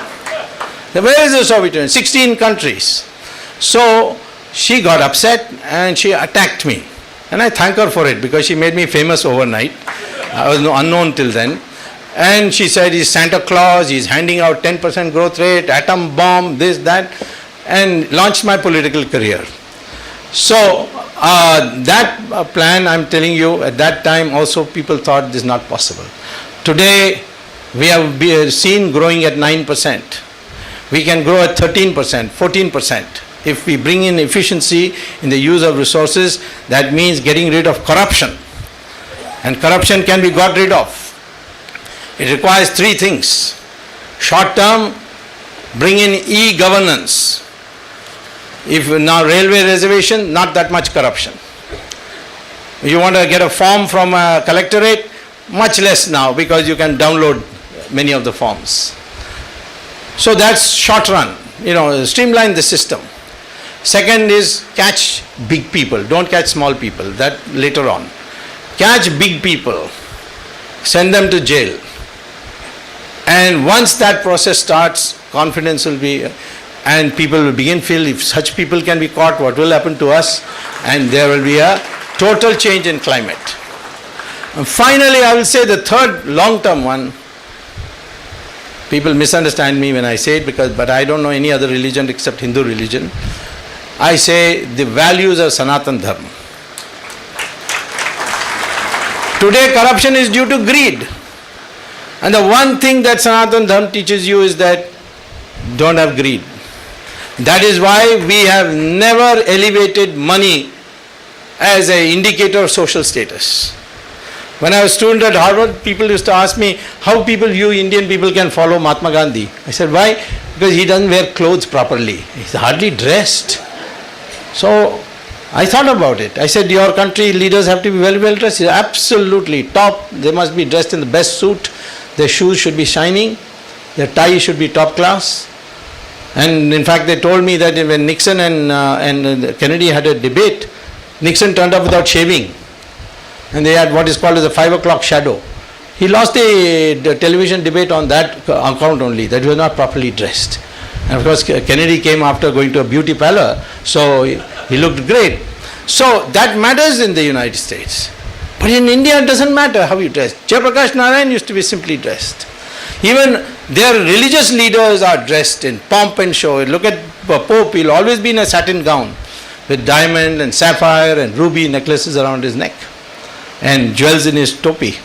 S2: Where is the Soviet Union? 16 countries. So she got upset and she attacked me. And I thank her for it because she made me famous overnight. I was unknown till then. And she said he's Santa Claus, he's handing out 10% growth rate, atom bomb, this, that, and launched my political career. So that plan, I'm telling you, at that time also people thought this is not possible. Today we have seen growing at 9%. We can grow at 13%, 14%. If we bring in efficiency in the use of resources, that means getting rid of corruption. And corruption can be got rid of. It requires three things. Short term, bring in e-governance. If now railway reservation, not that much corruption. You want to get a form from a collectorate, much less now because you can download many of the forms. So that's short run, streamline the system. Second is catch big people, don't catch small people, that later on. Catch big people, send them to jail. And once that process starts, confidence will be, and people will begin to feel if such people can be caught, what will happen to us? And there will be a total change in climate. And finally, I will say the third long-term one. People misunderstand me when I say it but I don't know any other religion except Hindu religion. I say the values of Sanatan Dharma. Today corruption is due to greed. And the one thing that Sanatan Dharma teaches you is that don't have greed. That is why we have never elevated money as an indicator of social status. When I was a student at Harvard, people used to ask me how you Indian people can follow Mahatma Gandhi. I said, why? Because he doesn't wear clothes properly. He's hardly dressed. So I thought about it. I said, your country leaders have to be very well dressed. He said, absolutely, top. They must be dressed in the best suit. Their shoes should be shining. Their tie should be top class. And in fact, they told me that when Nixon and Kennedy had a debate, Nixon turned up without shaving. And they had what is called as a 5 o'clock shadow. He lost the television debate on that account only, that he was not properly dressed. And of course, Kennedy came after going to a beauty parlor, so he looked great. So that matters in the United States. But in India, it doesn't matter how you dress. Jayaprakash Narayan used to be simply dressed. Even their religious leaders are dressed in pomp and show. Look at Pope, he'll always be in a satin gown with diamond and sapphire and ruby necklaces around his neck and jewels in his topi.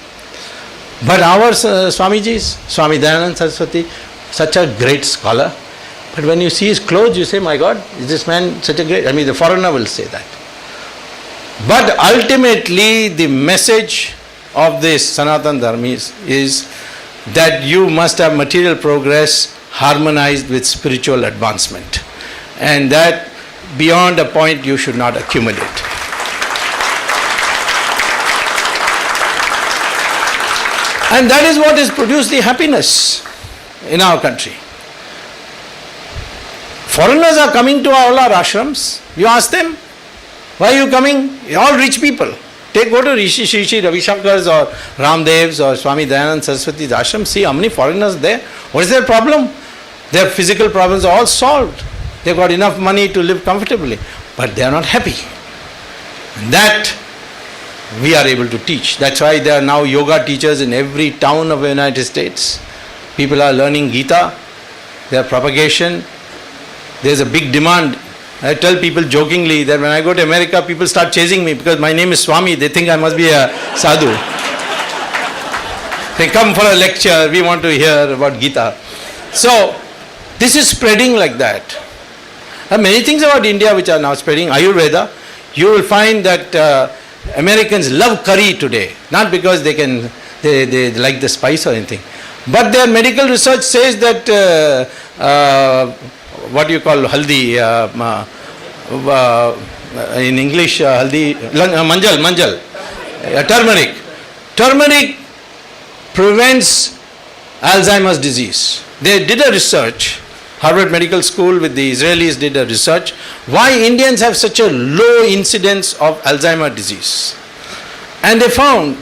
S2: But our Swamijis, Swami Dayananda Saraswati, such a great scholar. But when you see his clothes, you say, my God, is this man such a great... the foreigner will say that. But ultimately, the message of this Sanatan Dharma is that you must have material progress harmonized with spiritual advancement. And that beyond a point you should not accumulate. And that is what has produced the happiness in our country. Foreigners are coming to all our ashrams. You ask them, why are you coming? You're all rich people. Go to Rishi Ravi Shankar's or Ramdev's or Swami Dayananda Saraswati's ashram. See how many foreigners there. What is their problem? Their physical problems are all solved. They've got enough money to live comfortably. But they are not happy. And that we are able to teach. That's why there are now yoga teachers in every town of the United States. People are learning Gita. Their propagation. There's a big demand. I tell people jokingly that when I go to America, people start chasing me because my name is Swamy. They think I must be a sadhu. They come for a lecture. We want to hear about Gita. So, this is spreading like that. There are many things about India which are now spreading. Ayurveda. You will find that Americans love curry today. Not because they like the spice or anything. But their medical research says that what you call haldi, in English haldi, manjal, turmeric. Turmeric prevents Alzheimer's disease. They did a research, Harvard Medical School with the Israelis did a research, why Indians have such a low incidence of Alzheimer's disease. And they found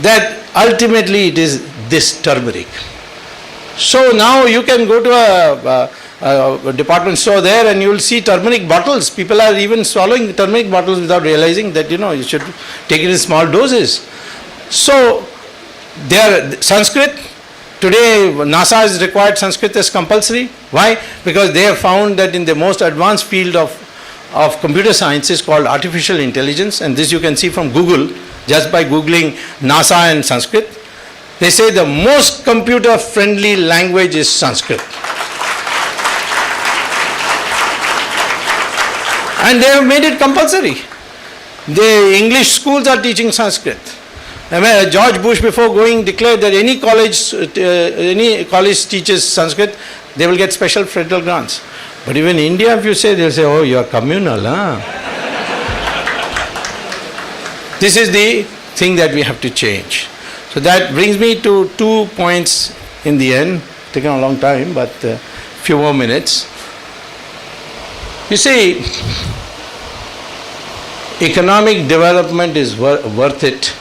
S2: that ultimately it is this turmeric. So now you can go to a department store there and you will see turmeric bottles. People are even swallowing turmeric bottles without realizing that you should take it in small doses. So Sanskrit, today NASA has required Sanskrit as compulsory. Why? Because they have found that in the most advanced field of computer sciences called artificial intelligence, and this you can see from Google, just by Googling NASA and Sanskrit, they say the most computer friendly language is Sanskrit. And they have made it compulsory. The English schools are teaching Sanskrit. George Bush, before going, declared that any college teaches Sanskrit, they will get special federal grants. But even in India, if you say, they'll say, oh, you are communal, huh? This is the thing that we have to change. So that brings me to 2 points in the end. Taken a long time, but a few more minutes. You see, economic development is worth it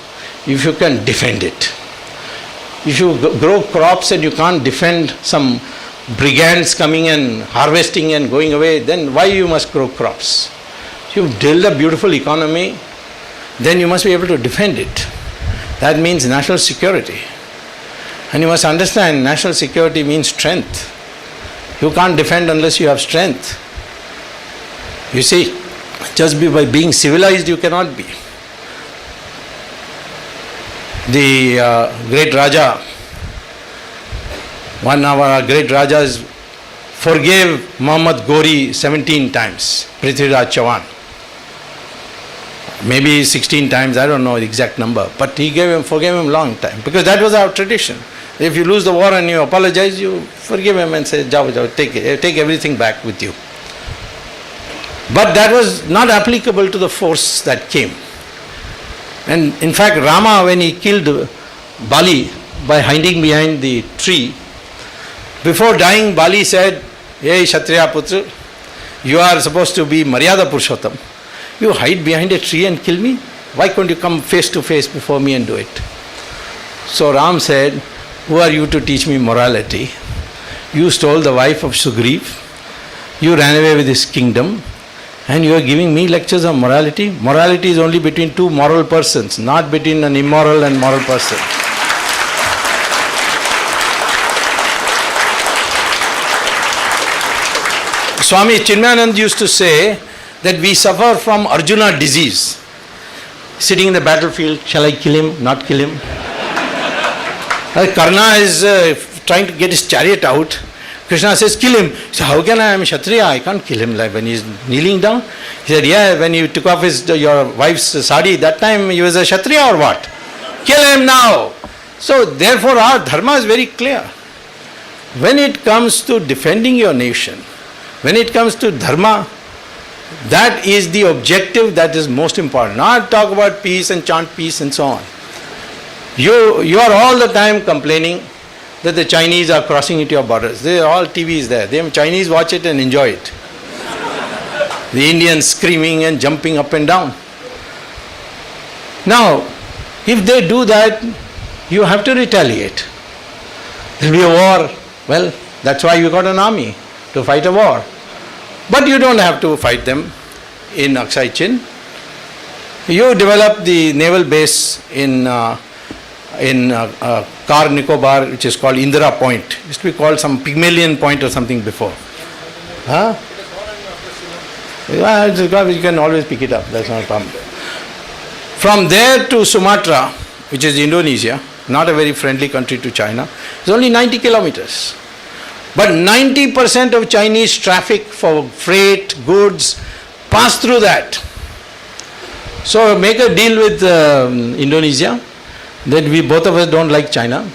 S2: if you can defend it. If you grow crops and you can't defend some brigands coming and harvesting and going away, then why you must grow crops? You build a beautiful economy, then you must be able to defend it. That means national security. And you must understand, national security means strength. You can't defend unless you have strength. You see, just by being civilized you cannot be. The great Raja, one of our great Rajas, forgave Muhammad Ghori 17 times, Prithviraj Chauhan. Maybe 16 times, I don't know the exact number, but he forgave him long time, because that was our tradition. If you lose the war and you apologize, you forgive him and say, jao, take everything back with you. But that was not applicable to the force that came. And in fact, Rama, when he killed Bali by hiding behind the tree, before dying, Bali said, hey Kshatriya Putra, you are supposed to be Maryada Purushottam. You hide behind a tree and kill me? Why can't you come face to face before me and do it? So Ram said, who are you to teach me morality? You stole the wife of Sugriv, you ran away with his kingdom, and you are giving me lectures on morality? Morality is only between two moral persons, not between an immoral and moral person. Swamy Chinmayanand used to say that we suffer from Arjuna disease. Sitting in the battlefield, shall I kill him, not kill him? Karna is trying to get his chariot out. Krishna says, kill him. He said, how can I am Kshatriya? I can't kill him. Like when he's kneeling down. He said, yeah, when you took off your wife's sari, that time he was a Kshatriya or what? Kill him now. So therefore our dharma is very clear. When it comes to defending your nation, when it comes to dharma, that is the objective that is most important. Not talk about peace and chant peace and so on. You are all the time complaining that the Chinese are crossing into your borders. They are all TVs there. The Chinese watch it and enjoy it. The Indians screaming and jumping up and down. Now, if they do that, you have to retaliate. There will be a war. Well, that's why you got an army, to fight a war. But you don't have to fight them in Aksai Chin. You develop the naval base in Car Nicobar, which is called Indira Point. It used to be called some Pygmalion Point or something before. Huh? You can always pick it up, that's not a problem. From there to Sumatra, which is Indonesia, not a very friendly country to China, is only 90 kilometers. But 90% of Chinese traffic for freight, goods, pass through that. So make a deal with Indonesia, that we both of us don't like China.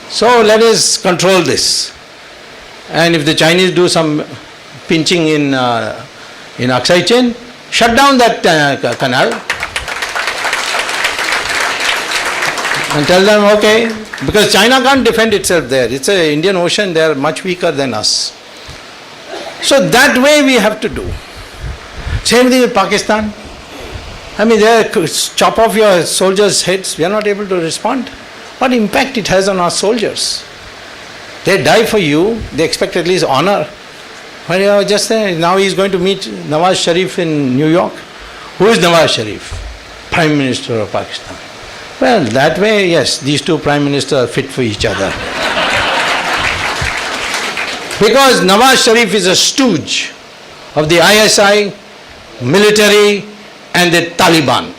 S2: So let us control this. And if the Chinese do some pinching in Aksai Chin, shut down that canal and tell them, okay, Because China can't defend itself there. It's an Indian Ocean, they are much weaker than us. So that way we have to do. Same thing with Pakistan. I mean, they chop off your soldiers' heads, we are not able to respond. What impact it has on our soldiers? They die for you, they expect at least honor. But just now he is going to meet Nawaz Sharif in New York. Who is Nawaz Sharif? Prime Minister of Pakistan. Well, that way, yes, these two Prime Ministers are fit for each other. Because Nawaz Sharif is a stooge of the ISI, military and the Taliban.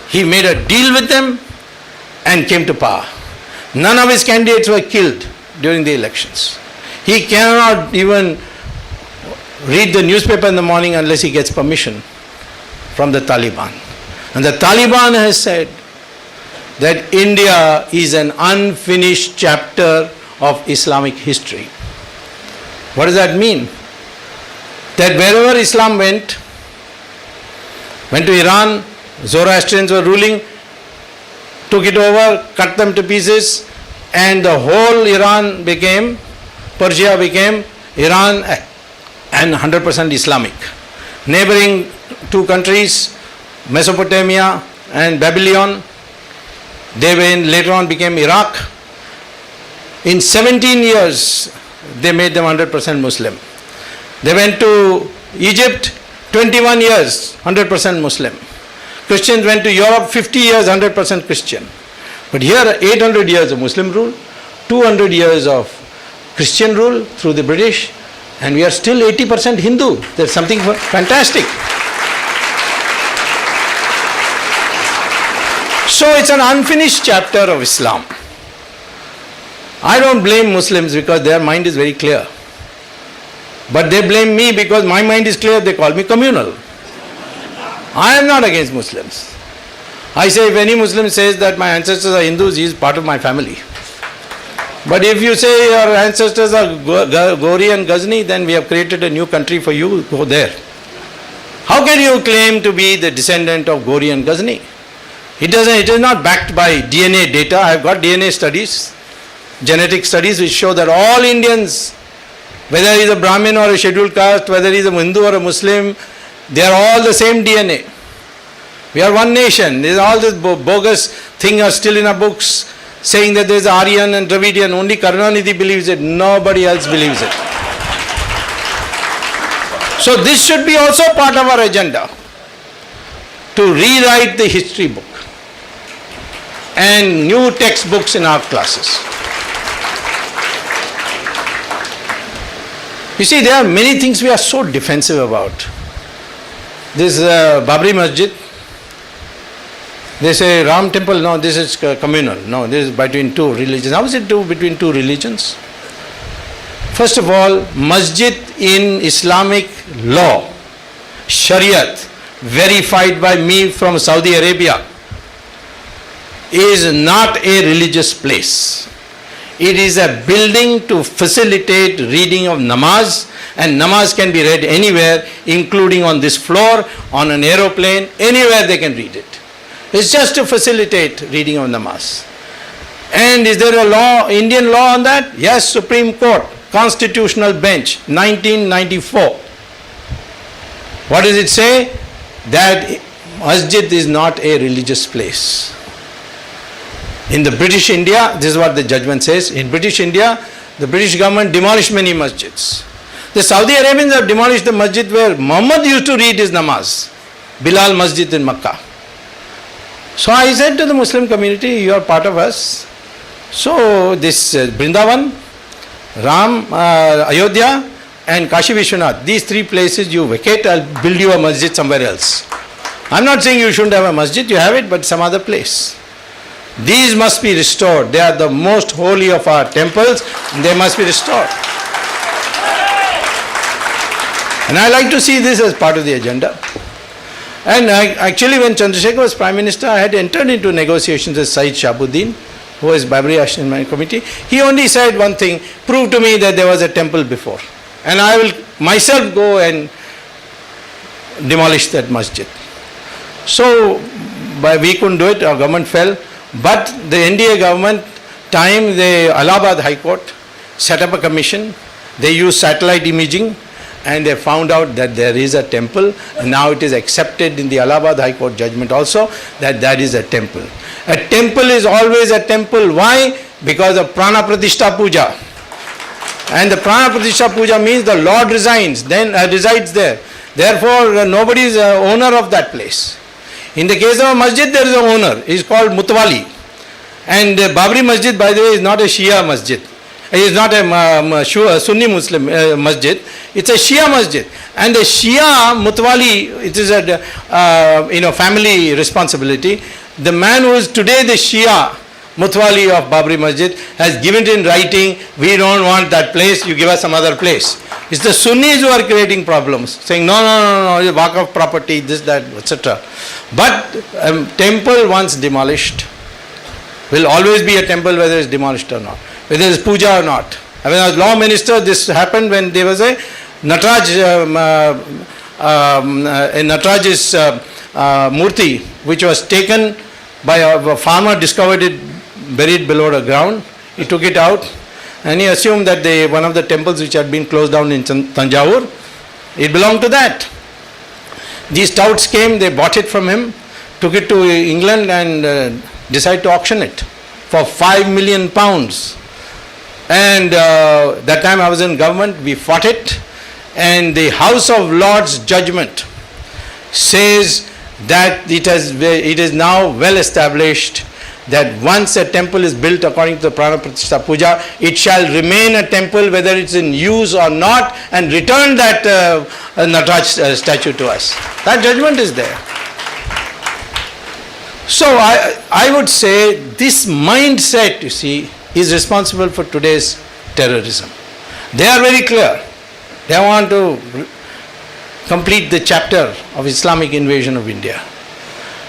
S2: He made a deal with them and came to power. None of his candidates were killed during the elections. He cannot even read the newspaper in the morning unless he gets permission from the Taliban. And the Taliban has said that India is an unfinished chapter of Islamic history. What does that mean? That wherever Islam went to Iran, Zoroastrians were ruling, took it over, cut them to pieces, and the whole Iran became, Persia became Iran and 100% Islamic. Neighboring two countries, Mesopotamia and Babylon, later on became Iraq. In 17 years, they made them 100% Muslim. They went to Egypt, 21 years, 100% Muslim. Christians went to Europe, 50 years, 100% Christian. But here, 800 years of Muslim rule, 200 years of Christian rule through the British, and we are still 80% Hindu. There's something fantastic. So it's an unfinished chapter of Islam. I don't blame Muslims because their mind is very clear. But they blame me because my mind is clear, they call me communal. I am not against Muslims. I say if any Muslim says that my ancestors are Hindus, he is part of my family. But if you say your ancestors are Gori and Ghazni, then we have created a new country for you, go there. How can you claim to be the descendant of Gori and Ghazni? It is not backed by DNA data. I have got DNA studies, genetic studies which show that all Indians, whether he is a Brahmin or a scheduled caste, whether he is a Hindu or a Muslim, they are all the same DNA. We are one nation. There is all this bogus thing are still in our books saying that there is Aryan and Dravidian. Only Karunanidhi believes it. Nobody else believes it. So this should be also part of our agenda, to rewrite the history book and new textbooks in our classes. You see, there are many things we are so defensive about. This Babri Masjid, they say Ram temple, no, this is communal. No, this is between two religions. How is it between two religions? First of all, masjid in Islamic law, Shariat, verified by me from Saudi Arabia, is not a religious place. It is a building to facilitate reading of namaz, and namaz can be read anywhere, including on this floor, on an aeroplane, anywhere they can read it. It's just to facilitate reading of namaz. And is there a law, Indian law on that? Yes, Supreme Court, Constitutional Bench, 1994. What does it say? That masjid is not a religious place. In the British India, this is what the judgment says. In British India, the British government demolished many masjids. The Saudi Arabians have demolished the masjid where Muhammad used to read his namaz, Bilal Masjid in Makkah. So I said to the Muslim community, you are part of us. So this Brindavan, Ram, Ayodhya and Kashi Vishwanath, these three places you vacate, I'll build you a masjid somewhere else. I'm not saying you shouldn't have a masjid, you have it, but some other place. These must be restored. They are the most holy of our temples, and they must be restored. And I like to see this as part of the agenda. And actually when Chandrasekhar was Prime Minister, I had entered into negotiations with Saeed Shahabuddin, who was Babri Ashram Committee. He only said one thing, prove to me that there was a temple before. And I will myself go and demolish that masjid. So we couldn't do it, our government fell. But the NDA government time, the Allahabad High Court set up a commission. They used satellite imaging and they found out that there is a temple, and now it is accepted in the Allahabad High Court judgment also that that is a temple. A temple is always a temple. Why? Because of Prana Pratishtha Puja. And the Prana Pratishtha Puja means the Lord resides there. Therefore, nobody is owner of that place. In the case of a masjid, there is an owner. He is called Mutwali. And Babri Masjid, by the way, is not a Shia masjid. It is not a Sunni Muslim masjid. It's a Shia masjid. And the Shia Mutwali, it is a family responsibility. The man who is today the Shia Mutwali of Babri Masjid has given it in writing, we don't want that place, you give us some other place. It's the Sunnis who are creating problems, saying no, Waqf property, this, that, etc. But temple once demolished will always be a temple whether it's demolished or not, whether it's puja or not. When I was law minister, this happened when there was a Nataraj's murti which was taken by a farmer, discovered it buried below the ground. He took it out and he assumed that one of the temples which had been closed down in Tanjavur, it belonged to that. These touts came, they bought it from him, took it to England and decided to auction it for 5 million pounds. And that time I was in government, we fought it, and the House of Lords judgment says that it is now well established that once a temple is built according to the Prana Pratishtha Puja, it shall remain a temple whether it's in use or not, and return that Nataraj statue to us. That judgment is there. So I would say this mindset, you see, is responsible for today's terrorism. They are very clear. They want to complete the chapter of Islamic invasion of India.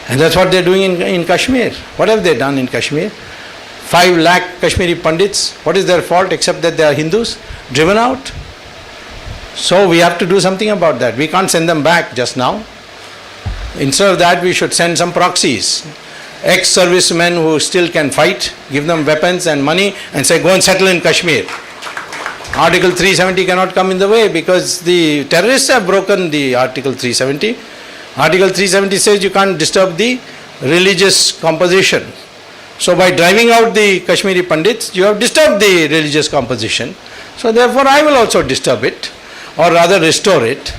S2: And that's what they're doing in Kashmir. What have they done in Kashmir? 5 lakh Kashmiri Pandits, what is their fault except that they are Hindus? Driven out. So we have to do something about that. We can't send them back just now. Instead of that, we should send some proxies. Ex-servicemen who still can fight, give them weapons and money and say, go and settle in Kashmir. Article 370 cannot come in the way because the terrorists have broken the Article 370. Article 370 says you can't disturb the religious composition. So by driving out the Kashmiri Pandits, you have disturbed the religious composition. So therefore I will also disturb it, or rather restore it,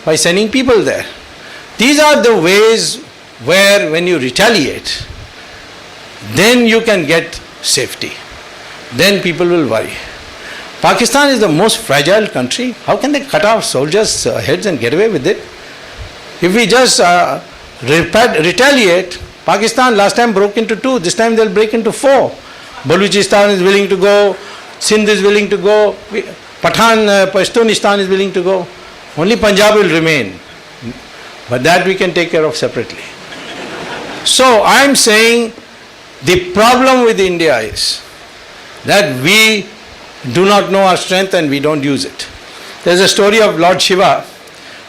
S2: by sending people there. These are the ways where when you retaliate, then you can get safety. Then people will worry. Pakistan is the most fragile country. How can they cut off soldiers' heads and get away with it? If we just retaliate, Pakistan last time broke into 2, this time they'll break into 4. Baluchistan is willing to go, Sindh is willing to go, Pashtunistan is willing to go. Only Punjab will remain. But that we can take care of separately. So I am saying the problem with India is that we do not know our strength and we don't use it. There is a story of Lord Shiva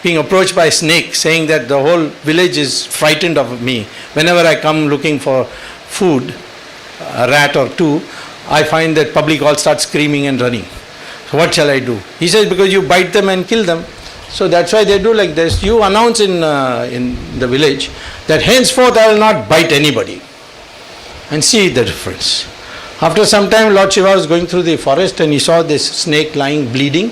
S2: being approached by a snake, saying that the whole village is frightened of me. Whenever I come looking for food, a rat or 2, I find that public all start screaming and running. So what shall I do? He says, because you bite them and kill them. So that's why they do like this. You announce in the village that henceforth I will not bite anybody. And see the difference. After some time, Lord Shiva was going through the forest and he saw this snake lying bleeding,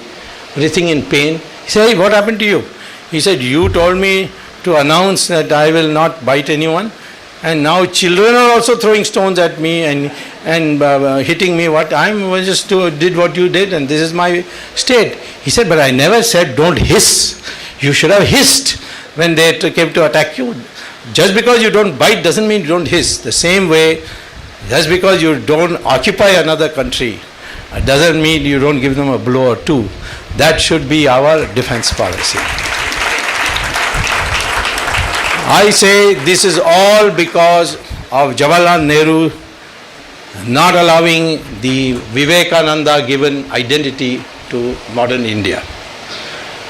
S2: writhing in pain. He said, hey, what happened to you? He said, you told me to announce that I will not bite anyone, and now children are also throwing stones at me and hitting me. What I just did what you did, and this is my state. He said, but I never said don't hiss. You should have hissed when they came to attack you. Just because you don't bite doesn't mean you don't hiss. The same way, just because you don't occupy another country doesn't mean you don't give them a blow or 2. That should be our defense policy. I say this is all because of Jawaharlal Nehru not allowing the Vivekananda given identity to modern India.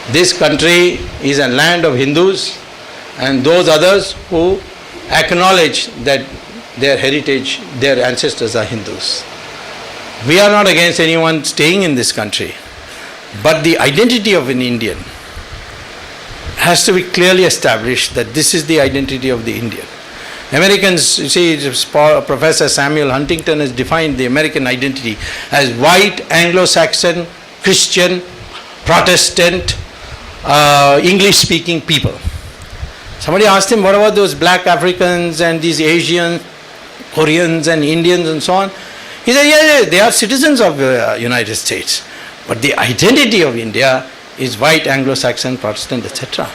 S2: This country is a land of Hindus and those others who acknowledge that their heritage, their ancestors are Hindus. We are not against anyone staying in this country. But the identity of an Indian has to be clearly established that this is the identity of the Indian. Americans, you see, Professor Samuel Huntington has defined the American identity as white, Anglo-Saxon, Christian, Protestant, English-speaking people. Somebody asked him, what about those black Africans and these Asian, Koreans and Indians and so on? He said, yeah, they are citizens of the United States. But the identity of India is white, Anglo-Saxon, Protestant, etc.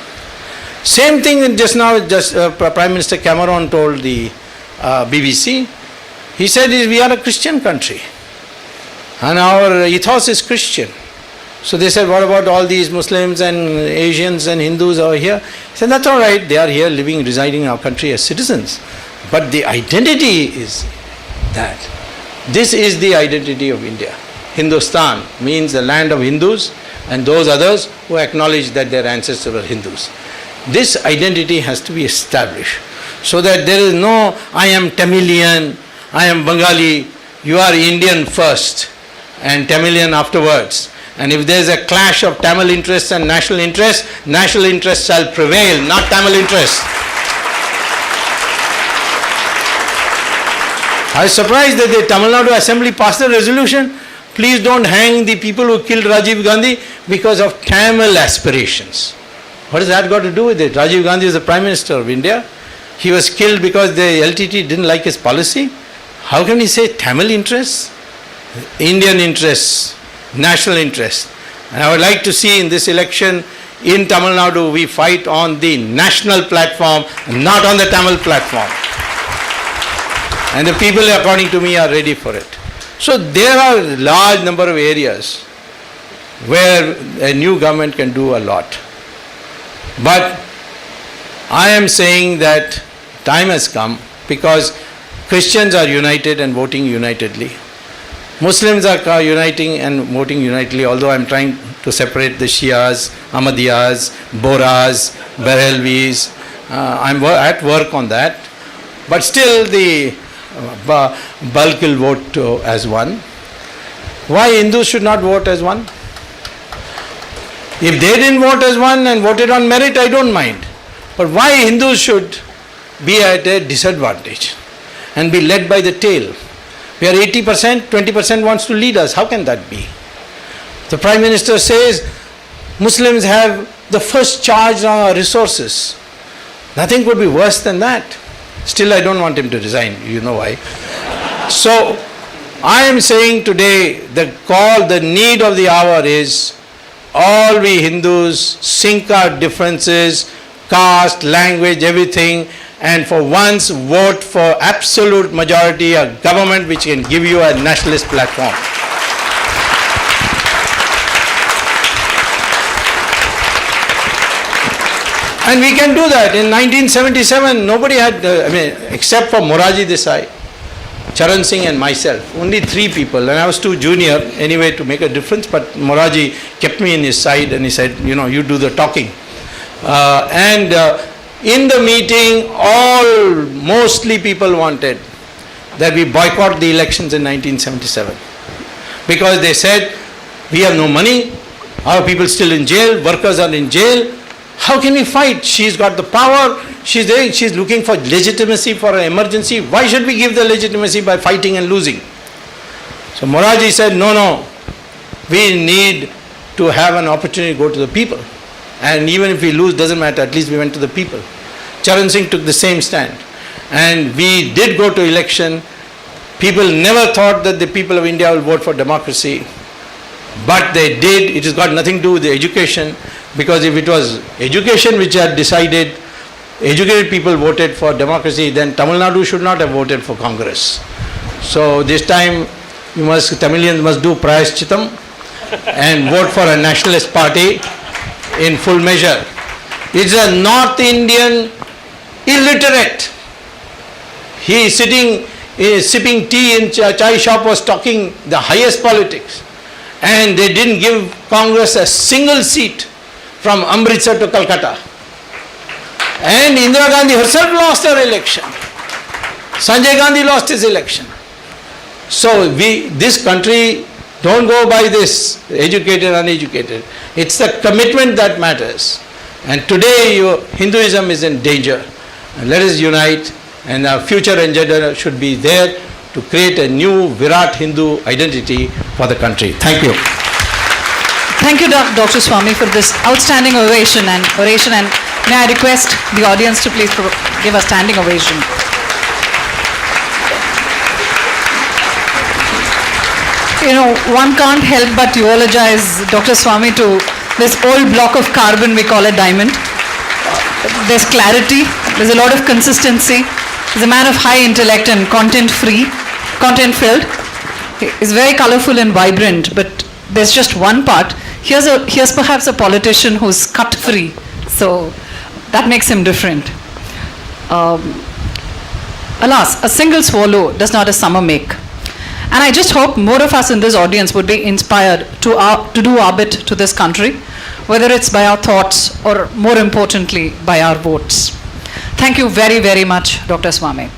S2: Same thing just now, Prime Minister Cameron told the BBC. He said we are a Christian country and our ethos is Christian. So they said, what about all these Muslims and Asians and Hindus over here? He said, that's all right, they are here living, residing in our country as citizens. But the identity is that. This is the identity of India. Hindustan means the land of Hindus and those others who acknowledge that their ancestors were Hindus. This identity has to be established so that there is no, I am Tamilian, I am Bengali, you are Indian first and Tamilian afterwards. And if there is a clash of Tamil interests and national interests shall prevail, not Tamil interests. I was surprised that the Tamil Nadu Assembly passed a resolution, please don't hang the people who killed Rajiv Gandhi because of Tamil aspirations. What has that got to do with it? Rajiv Gandhi is the Prime Minister of India. He was killed because the LTT didn't like his policy. How can he say Tamil interests? Indian interests, national interests. And I would like to see in this election in Tamil Nadu we fight on the national platform, not on the Tamil platform. And the people, according to me, are ready for it. So there are a large number of areas where a new government can do a lot. But I am saying that time has come because Christians are united and voting unitedly. Muslims are uniting and voting unitedly, although I am trying to separate the Shias, Ahmadiyas, Bohras, Barelvis. I am at work on that. But still the bulk will vote as one. Why Hindus should not vote as one? If they didn't vote as one and voted on merit, I don't mind. But why Hindus should be at a disadvantage and be led by the tail? We are 80%, 20% wants to lead us. How can that be? The Prime Minister says Muslims have the first charge on our resources. Nothing could be worse than that. Still, I don't want him to resign. You know why. So, I am saying today the call, the need of the hour is all we Hindus sink our differences, caste, language, everything, and for once vote for absolute majority, a government which can give you a nationalist platform. And we can do that. In 1977, nobody had, except for Moraji Desai, Charan Singh and myself, only 3 people, and I was too junior anyway to make a difference, but Moraji kept me in his side and he said, you do the talking. In the meeting, mostly people wanted that we boycott the elections in 1977. Because they said, we have no money, our people still in jail, workers are in jail, how can we fight? She's got the power, she's there, she's looking for legitimacy for an emergency. Why should we give the legitimacy by fighting and losing? So Moraji said, no, we need to have an opportunity to go to the people. And even if we lose, doesn't matter, at least we went to the people. Charan Singh took the same stand. And we did go to election. People never thought that the people of India will vote for democracy. But they did. It has got nothing to do with the education. Because if it was education which had decided, educated people voted for democracy, then Tamil Nadu should not have voted for Congress. So this time, Tamilians must do prayashchitam and vote for a nationalist party in full measure. It's a North Indian illiterate. He is sipping tea in chai shop, was talking the highest politics. And they didn't give Congress a single seat from Amritsar to Calcutta. And Indira Gandhi herself lost her election. Sanjay Gandhi lost his election. So this country don't go by this educated, uneducated. It's the commitment that matters. And today Hinduism is in danger. And let us unite, and our future agenda should be there to create a new Virat Hindu identity for the country. Thank you.
S1: Thank you, Dr. Swamy, for this outstanding ovation. And may I request the audience to please give a standing ovation. You know, one can't help but eulogize Dr. Swamy to this old block of carbon we call a diamond. There's clarity, there's a lot of consistency. He's a man of high intellect and content-filled. He's very colorful and vibrant, but there's just one part. Here's perhaps a politician who's cut-free, so that makes him different. Alas, a single swallow does not a summer make. And I just hope more of us in this audience would be inspired to do our bit to this country, whether it's by our thoughts or, more importantly, by our votes. Thank you very, very much, Dr. Swamy.